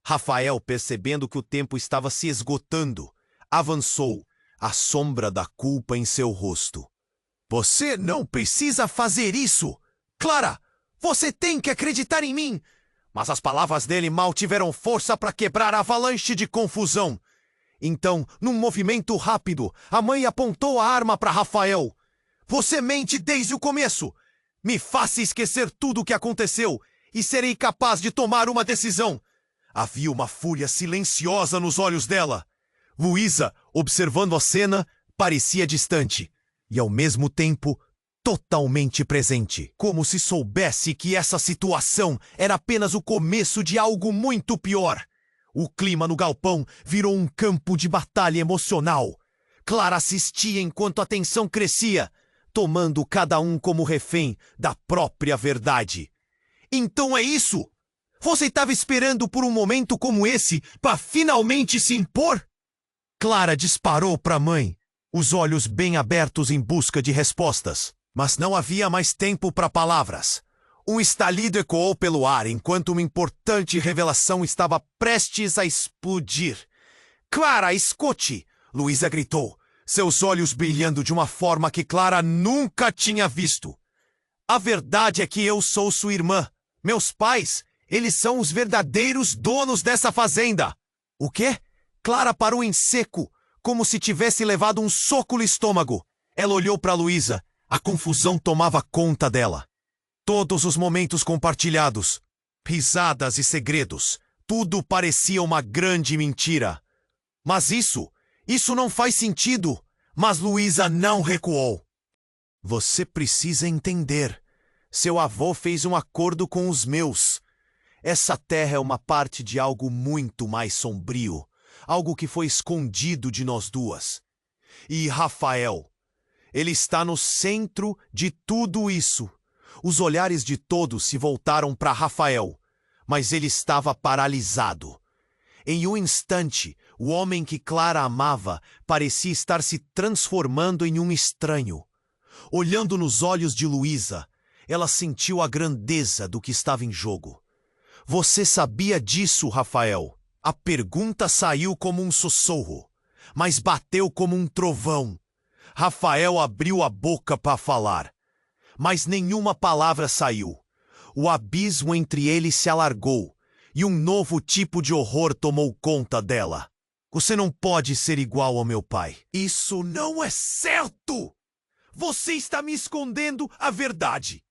Rafael, percebendo que o tempo estava se esgotando, avançou, a sombra da culpa em seu rosto. Você não precisa fazer isso! Clara, você tem que acreditar em mim! Mas as palavras dele mal tiveram força para quebrar a avalanche de confusão. Então, num movimento rápido, a mãe apontou a arma para Rafael. Você mente desde o começo! Me faça esquecer tudo o que aconteceu e serei capaz de tomar uma decisão. Havia uma fúria silenciosa nos olhos dela. Luísa, observando a cena, parecia distante e, ao mesmo tempo, totalmente presente, como se soubesse que essa situação era apenas o começo de algo muito pior. O clima no galpão virou um campo de batalha emocional. Clara assistia enquanto a tensão crescia, tomando cada um como refém da própria verdade. Então é isso? Você estava esperando por um momento como esse para finalmente se impor? Clara disparou para a mãe, os olhos bem abertos em busca de respostas. Mas não havia mais tempo para palavras. Um estalido ecoou pelo ar enquanto uma importante revelação estava prestes a explodir. Clara, escute! Luísa gritou, seus olhos brilhando de uma forma que Clara nunca tinha visto. A verdade é que eu sou sua irmã. Meus pais, eles são os verdadeiros donos dessa fazenda. O quê? Clara parou em seco, como se tivesse levado um soco no estômago. Ela olhou para Luísa. A confusão tomava conta dela. Todos os momentos compartilhados, risadas e segredos, tudo parecia uma grande mentira. Mas isso não faz sentido. Mas Luísa não recuou. Você precisa entender. Seu avô fez um acordo com os meus. Essa terra é uma parte de algo muito mais sombrio. Algo que foi escondido de nós duas. E Rafael, Ele está no centro de tudo isso. Os olhares de todos se voltaram para Rafael, mas ele estava paralisado. Em um instante, o homem que Clara amava parecia estar se transformando em um estranho. Olhando nos olhos de Luísa, ela sentiu a grandeza do que estava em jogo. Você sabia disso, Rafael? A pergunta saiu como um sussurro, mas bateu como um trovão. Rafael abriu a boca para falar, mas nenhuma palavra saiu. O abismo entre eles se alargou e um novo tipo de horror tomou conta dela. Você não pode ser igual ao meu pai. Isso não é certo! Você está me escondendo a verdade.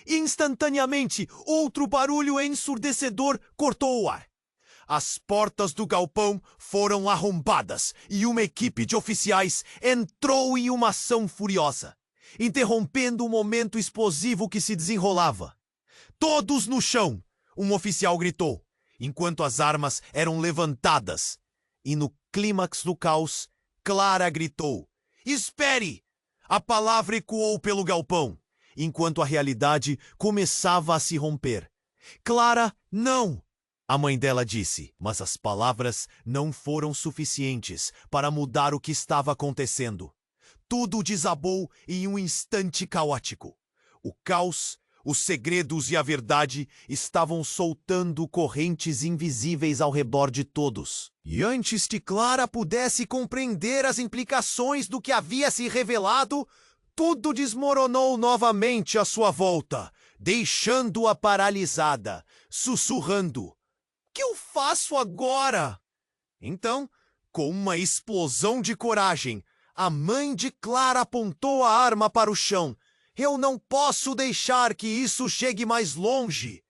Instantaneamente, outro barulho ensurdecedor cortou o ar. As portas do galpão foram arrombadas e uma equipe de oficiais entrou em uma ação furiosa, interrompendo o momento explosivo que se desenrolava. Todos no chão, um oficial gritou, enquanto as armas eram levantadas. E no clímax do caos, Clara gritou, "Espere!" A palavra ecoou pelo galpão, enquanto a realidade começava a se romper. "Clara, não!" A mãe dela disse, mas as palavras não foram suficientes para mudar o que estava acontecendo. Tudo desabou em um instante caótico. O caos, os segredos e a verdade estavam soltando correntes invisíveis ao redor de todos. E antes que Clara pudesse compreender as implicações do que havia se revelado, tudo desmoronou novamente à sua volta, deixando-a paralisada, sussurrando. "O que eu faço agora?" Então, com uma explosão de coragem, a mãe de Clara apontou a arma para o chão. "Eu não posso deixar que isso chegue mais longe."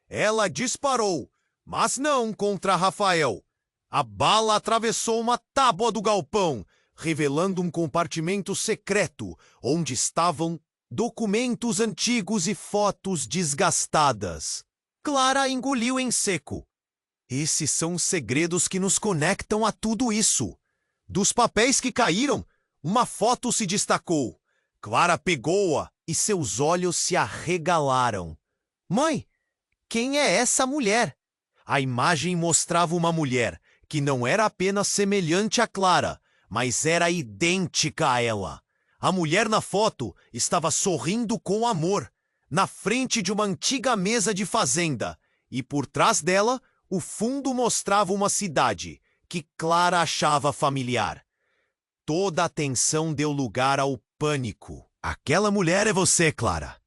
Ela disparou, mas não contra Rafael. A bala atravessou uma tábua do galpão, revelando um compartimento secreto, onde estavam documentos antigos e fotos desgastadas. Clara engoliu em seco. Esses são os segredos que nos conectam a tudo isso. Dos papéis que caíram, uma foto se destacou. Clara pegou-a e seus olhos se arregalaram. "Mãe, quem é essa mulher?" A imagem mostrava uma mulher que não era apenas semelhante a Clara, mas era idêntica a ela. A mulher na foto estava sorrindo com amor, na frente de uma antiga mesa de fazenda, e por trás dela, o fundo mostrava uma cidade que Clara achava familiar. Toda a atenção deu lugar ao pânico. "Aquela mulher é você, Clara."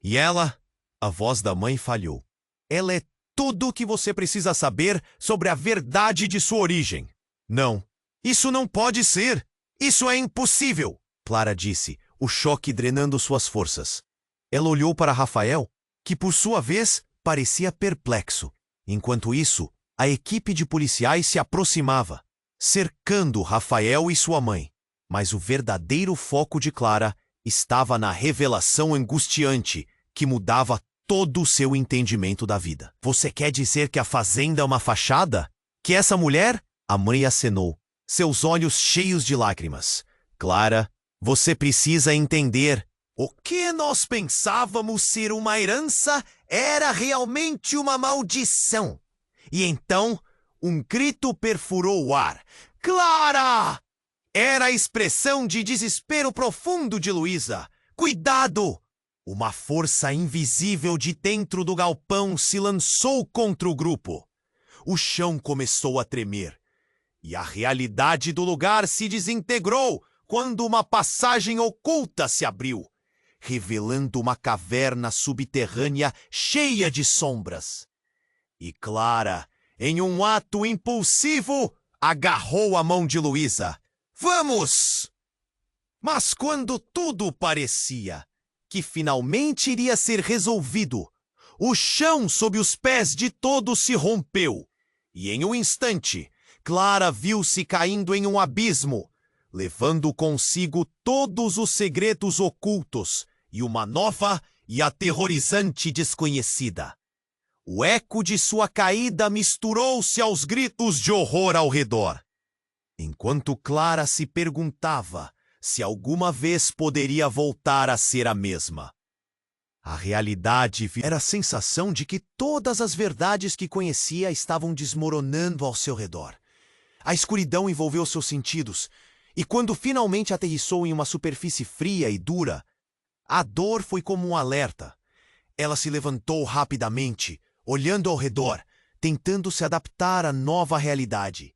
E ela, a voz da mãe falhou. "Ela é tudo o que você precisa saber sobre a verdade de sua origem." "Não, isso não pode ser. Isso é impossível," Clara disse, o choque drenando suas forças. Ela olhou para Rafael, que por sua vez parecia perplexo. Enquanto isso, a equipe de policiais se aproximava, cercando Rafael e sua mãe. Mas o verdadeiro foco de Clara estava na revelação angustiante que mudava todo o seu entendimento da vida. "Você quer dizer que a fazenda é uma fachada? Que essa mulher?" A mãe acenou, seus olhos cheios de lágrimas. "Clara, você precisa entender. O que nós pensávamos ser uma herança era realmente uma maldição." E então, um grito perfurou o ar. "Clara!" Era a expressão de desespero profundo de Luísa. "Cuidado!" Uma força invisível de dentro do galpão se lançou contra o grupo. O chão começou a tremer. E a realidade do lugar se desintegrou quando uma passagem oculta se abriu, revelando uma caverna subterrânea cheia de sombras. E Clara, em um ato impulsivo, agarrou a mão de Luísa. "Vamos!" Mas quando tudo parecia que finalmente iria ser resolvido, o chão sob os pés de todos se rompeu, e em um instante, Clara viu-se caindo em um abismo, levando consigo todos os segredos ocultos e uma nova e aterrorizante desconhecida. O eco de sua caída misturou-se aos gritos de horror ao redor. Enquanto Clara se perguntava se alguma vez poderia voltar a ser a mesma. A realidade era a sensação de que todas as verdades que conhecia estavam desmoronando ao seu redor. A escuridão envolveu seus sentidos, e quando finalmente aterrissou em uma superfície fria e dura, a dor foi como um alerta. Ela se levantou rapidamente, olhando ao redor, tentando se adaptar à nova realidade.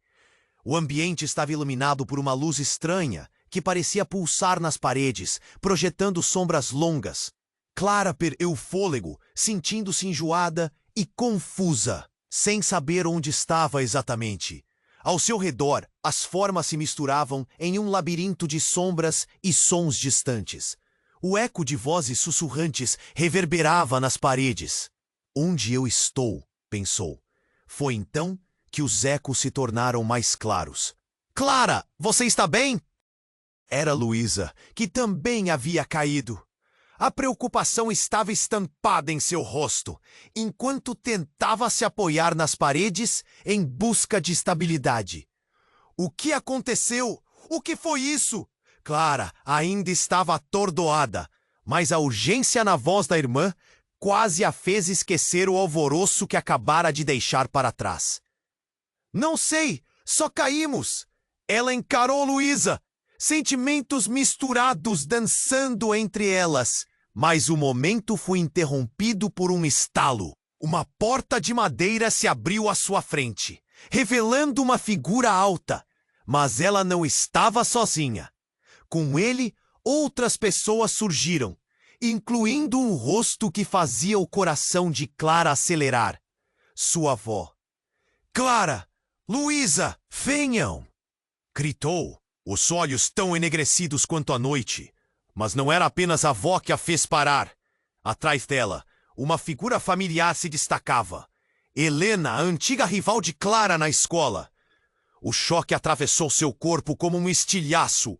O ambiente estava iluminado por uma luz estranha, que parecia pulsar nas paredes, projetando sombras longas. Clara perdeu o fôlego, sentindo-se enjoada e confusa, sem saber onde estava exatamente. Ao seu redor, as formas se misturavam em um labirinto de sombras e sons distantes. O eco de vozes sussurrantes reverberava nas paredes. Onde eu estou? Pensou. Foi então que os ecos se tornaram mais claros. Clara, você está bem? Era Luísa, que também havia caído. A preocupação estava estampada em seu rosto, enquanto tentava se apoiar nas paredes em busca de estabilidade. O que aconteceu? O que foi isso? Clara ainda estava atordoada, mas a urgência na voz da irmã quase a fez esquecer o alvoroço que acabara de deixar para trás. Não sei, só caímos. Ela encarou Luísa, sentimentos misturados dançando entre elas. Mas o momento foi interrompido por um estalo. Uma porta de madeira se abriu à sua frente, revelando uma figura alta. Mas ela não estava sozinha. Com ele, outras pessoas surgiram, incluindo um rosto que fazia o coração de Clara acelerar. Sua avó. Clara! Luísa! Venham! Gritou, os olhos tão enegrecidos quanto a noite. Mas não era apenas a avó que a fez parar. Atrás dela, uma figura familiar se destacava. Helena, a antiga rival de Clara na escola. O choque atravessou seu corpo como um estilhaço.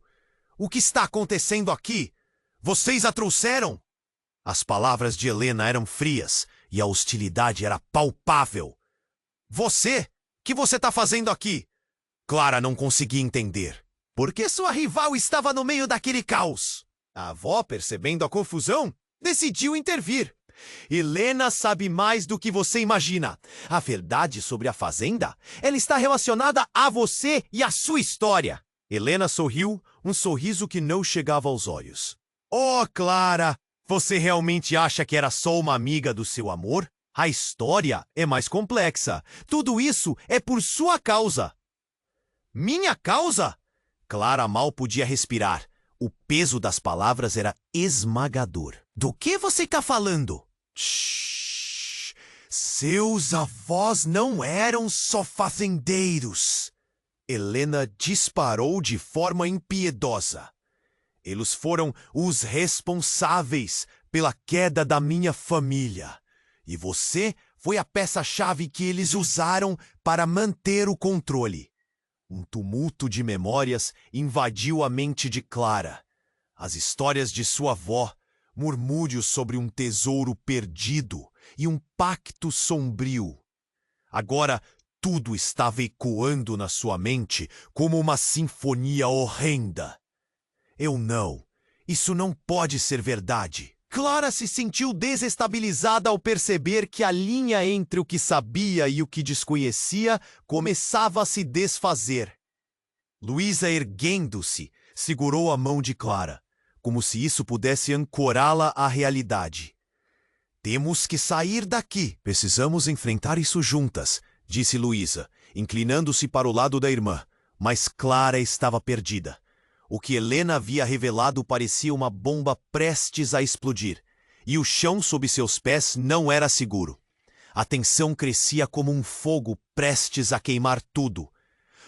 O que está acontecendo aqui? Vocês a trouxeram? As palavras de Helena eram frias e a hostilidade era palpável. Você? Que você está fazendo aqui? Clara não conseguia entender. Porque sua rival estava no meio daquele caos. A avó, percebendo a confusão, decidiu intervir. Helena sabe mais do que você imagina. A verdade sobre a fazenda, ela está relacionada a você e a sua história. Helena sorriu, um sorriso que não chegava aos olhos. Oh, Clara, você realmente acha que era só uma amiga do seu amor? A história é mais complexa. Tudo isso é por sua causa. Minha causa? Clara mal podia respirar. O peso das palavras era esmagador. Do que você está falando? Shhh! Seus avós não eram só fazendeiros. Helena disparou de forma impiedosa. Eles foram os responsáveis pela queda da minha família. E você foi a peça-chave que eles usaram para manter o controle. Um tumulto de memórias invadiu a mente de Clara. As histórias de sua avó, murmúrios sobre um tesouro perdido e um pacto sombrio. Agora, tudo estava ecoando na sua mente como uma sinfonia horrenda. Isso não pode ser verdade. Clara se sentiu desestabilizada ao perceber que a linha entre o que sabia e o que desconhecia começava a se desfazer. Luísa, erguendo-se, segurou a mão de Clara, como se isso pudesse ancorá-la à realidade. Temos que sair daqui. Precisamos enfrentar isso juntas, disse Luísa, inclinando-se para o lado da irmã, mas Clara estava perdida. O que Helena havia revelado parecia uma bomba prestes a explodir, e o chão sob seus pés não era seguro. A tensão crescia como um fogo prestes a queimar tudo.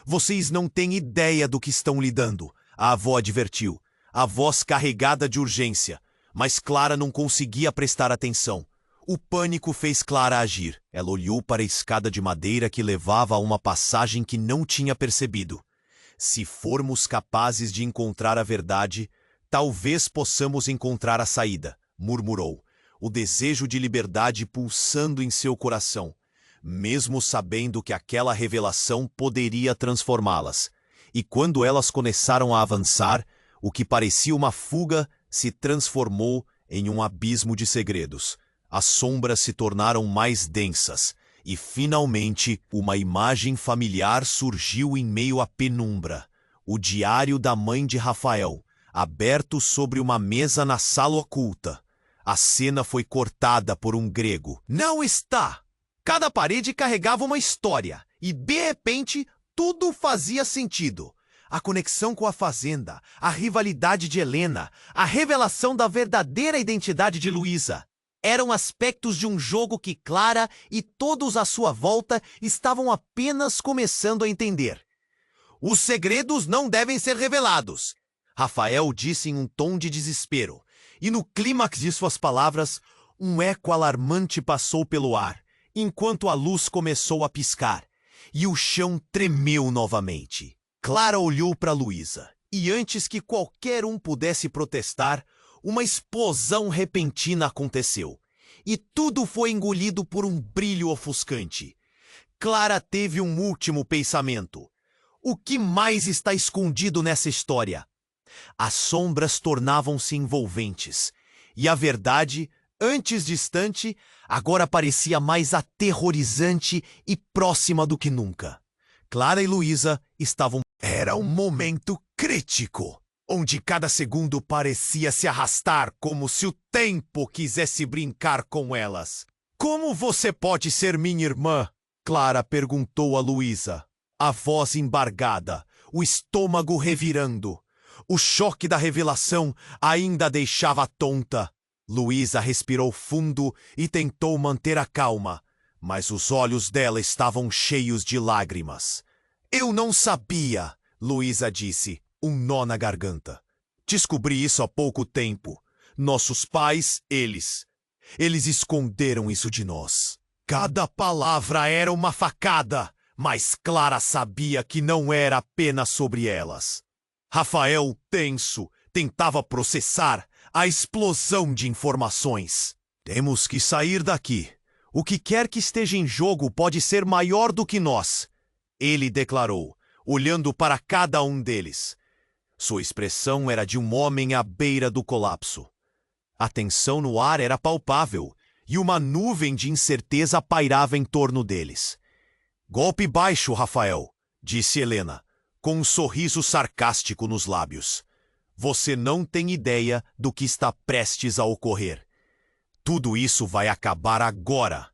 Vocês não têm ideia do que estão lidando, a avó advertiu, a voz carregada de urgência, mas Clara não conseguia prestar atenção. O pânico fez Clara agir. Ela olhou para a escada de madeira que levava a uma passagem que não tinha percebido. Se formos capazes de encontrar a verdade, talvez possamos encontrar a saída, murmurou, o desejo de liberdade pulsando em seu coração, mesmo sabendo que aquela revelação poderia transformá-las. E quando elas começaram a avançar, O que parecia uma fuga se transformou em um abismo de segredos. As sombras se tornaram mais densas e, finalmente, uma imagem familiar surgiu em meio à penumbra. O diário da mãe de Rafael, aberto sobre uma mesa na sala oculta. A cena foi cortada por um grego. Não está! Cada parede carregava uma história e, de repente, tudo fazia sentido. A conexão com a fazenda, a rivalidade de Helena, a revelação da verdadeira identidade de Luísa. Eram aspectos de um jogo que Clara e todos à sua volta estavam apenas começando a entender. Os segredos não devem ser revelados, Rafael disse em um tom de desespero. E no clímax de suas palavras, um eco alarmante passou pelo ar, enquanto a luz começou a piscar, e o chão tremeu novamente. Clara olhou para Luísa, e antes que qualquer um pudesse protestar, uma explosão repentina aconteceu, e tudo foi engolido por um brilho ofuscante. Clara teve um último pensamento. O que mais está escondido nessa história? As sombras tornavam-se envolventes, e a verdade, antes distante, agora parecia mais aterrorizante e próxima do que nunca. Clara e Luísa estavam... Era um momento crítico, onde cada segundo parecia se arrastar como se o tempo quisesse brincar com elas. Como você pode ser minha irmã? Clara perguntou a Luísa, a voz embargada, o estômago revirando. O choque da revelação ainda a deixava tonta. Luísa respirou fundo e tentou manter a calma, mas os olhos dela estavam cheios de lágrimas. Eu não sabia, Luísa disse, um nó na garganta. Descobri isso há pouco tempo. Nossos pais, eles esconderam isso de nós. Cada palavra era uma facada, mas Clara sabia que não era apenas sobre elas. Rafael, tenso, tentava processar a explosão de informações. Temos que sair daqui. O que quer que esteja em jogo pode ser maior do que nós, ele declarou, olhando para cada um deles. Sua expressão era de um homem à beira do colapso. A tensão no ar era palpável e uma nuvem de incerteza pairava em torno deles. Golpe baixo, Rafael, disse Helena, com um sorriso sarcástico nos lábios. Você não tem ideia do que está prestes a ocorrer. Tudo isso vai acabar agora.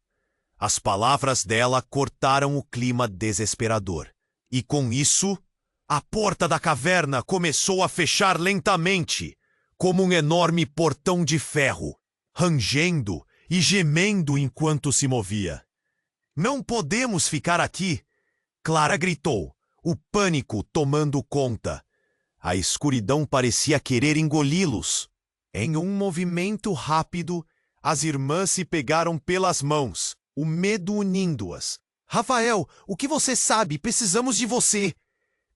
As palavras dela cortaram o clima desesperador. E com isso, a porta da caverna começou a fechar lentamente, como um enorme portão de ferro, rangendo e gemendo enquanto se movia. Não podemos ficar aqui, Clara gritou, o pânico tomando conta. A escuridão parecia querer engoli-los. Em um movimento rápido, as irmãs se pegaram pelas mãos, o medo unindo-as. Rafael, o que você sabe? Precisamos de você.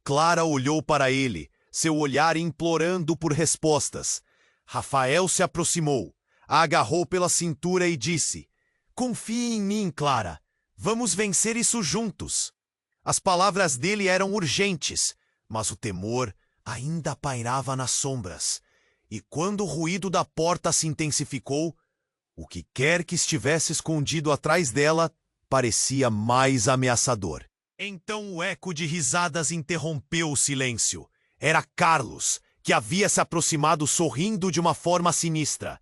Clara olhou para ele, seu olhar implorando por respostas. Rafael se aproximou, a agarrou pela cintura e disse: Confie em mim, Clara. Vamos vencer isso juntos. As palavras dele eram urgentes, mas o temor ainda pairava nas sombras. E quando o ruído da porta se intensificou, o que quer que estivesse escondido atrás dela parecia mais ameaçador. Então o eco de risadas interrompeu o silêncio. Era Carlos, que havia se aproximado sorrindo de uma forma sinistra.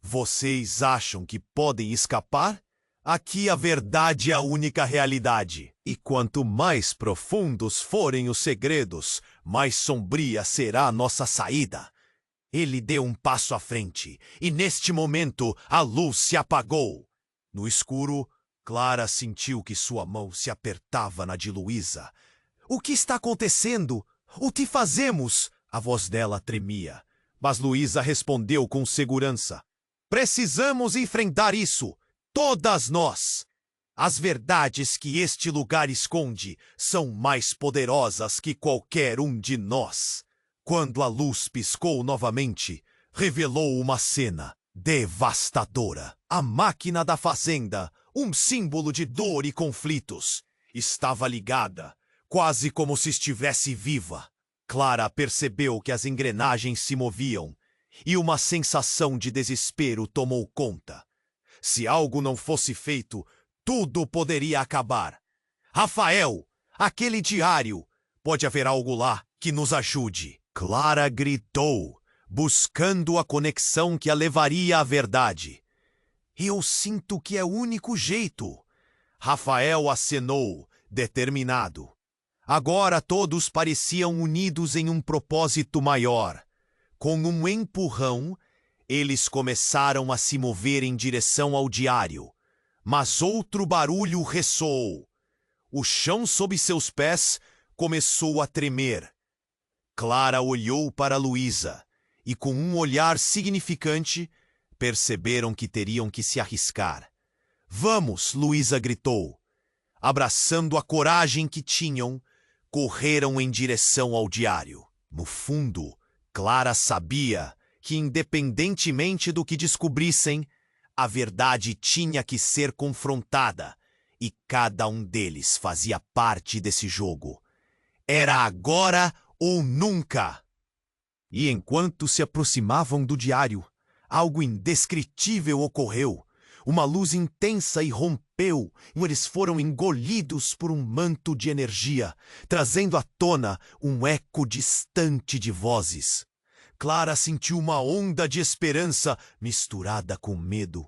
Vocês acham que podem escapar? Aqui a verdade é a única realidade. E quanto mais profundos forem os segredos, mais sombria será a nossa saída. Ele deu um passo à frente, e neste momento a luz se apagou. No escuro, Clara sentiu que sua mão se apertava na de Luísa. O que está acontecendo? O que fazemos? A voz dela tremia, mas Luísa respondeu com segurança. Precisamos enfrentar isso, todas nós. As verdades que este lugar esconde são mais poderosas que qualquer um de nós. Quando a luz piscou novamente, revelou uma cena devastadora. A máquina da fazenda, um símbolo de dor e conflitos, estava ligada, quase como se estivesse viva. Clara percebeu que as engrenagens se moviam e uma sensação de desespero tomou conta. Se algo não fosse feito, tudo poderia acabar. Rafael, aquele diário, pode haver algo lá que nos ajude. Clara gritou, buscando a conexão que a levaria à verdade. Eu sinto que é o único jeito. Rafael acenou, determinado. Agora todos pareciam unidos em um propósito maior. Com um empurrão, eles começaram a se mover em direção ao diário. Mas outro barulho ressoou. O chão sob seus pés começou a tremer. Clara olhou para Luísa e, com um olhar significante, perceberam que teriam que se arriscar. Vamos, Luísa gritou. Abraçando a coragem que tinham, correram em direção ao diário. No fundo, Clara sabia que, independentemente do que descobrissem, a verdade tinha que ser confrontada, e cada um deles fazia parte desse jogo. Era agora ou nunca! E enquanto se aproximavam do diário, algo indescritível ocorreu. Uma luz intensa irrompeu e eles foram engolidos por um manto de energia, trazendo à tona um eco distante de vozes. Clara sentiu uma onda de esperança misturada com medo.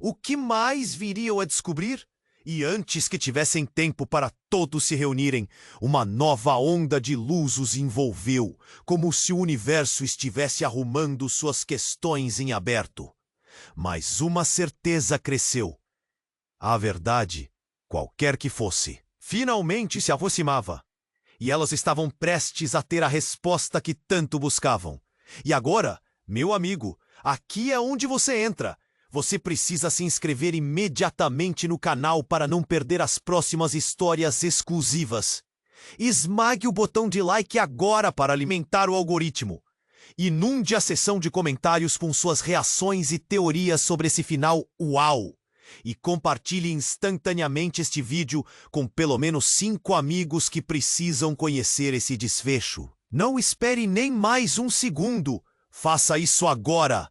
O que mais viriam a descobrir? E antes que tivessem tempo para todos se reunirem, uma nova onda de luz os envolveu, como se o universo estivesse arrumando suas questões em aberto. Mas uma certeza cresceu. A verdade, qualquer que fosse, finalmente se aproximava. E elas estavam prestes a ter a resposta que tanto buscavam. E agora, meu amigo, aqui é onde você entra. Você precisa se inscrever imediatamente no canal para não perder as próximas histórias exclusivas. Esmague o botão de like agora para alimentar o algoritmo. Inunde a seção de comentários com suas reações e teorias sobre esse final uau! E compartilhe instantaneamente este vídeo com pelo menos 5 amigos que precisam conhecer esse desfecho. Não espere nem mais um segundo. Faça isso agora!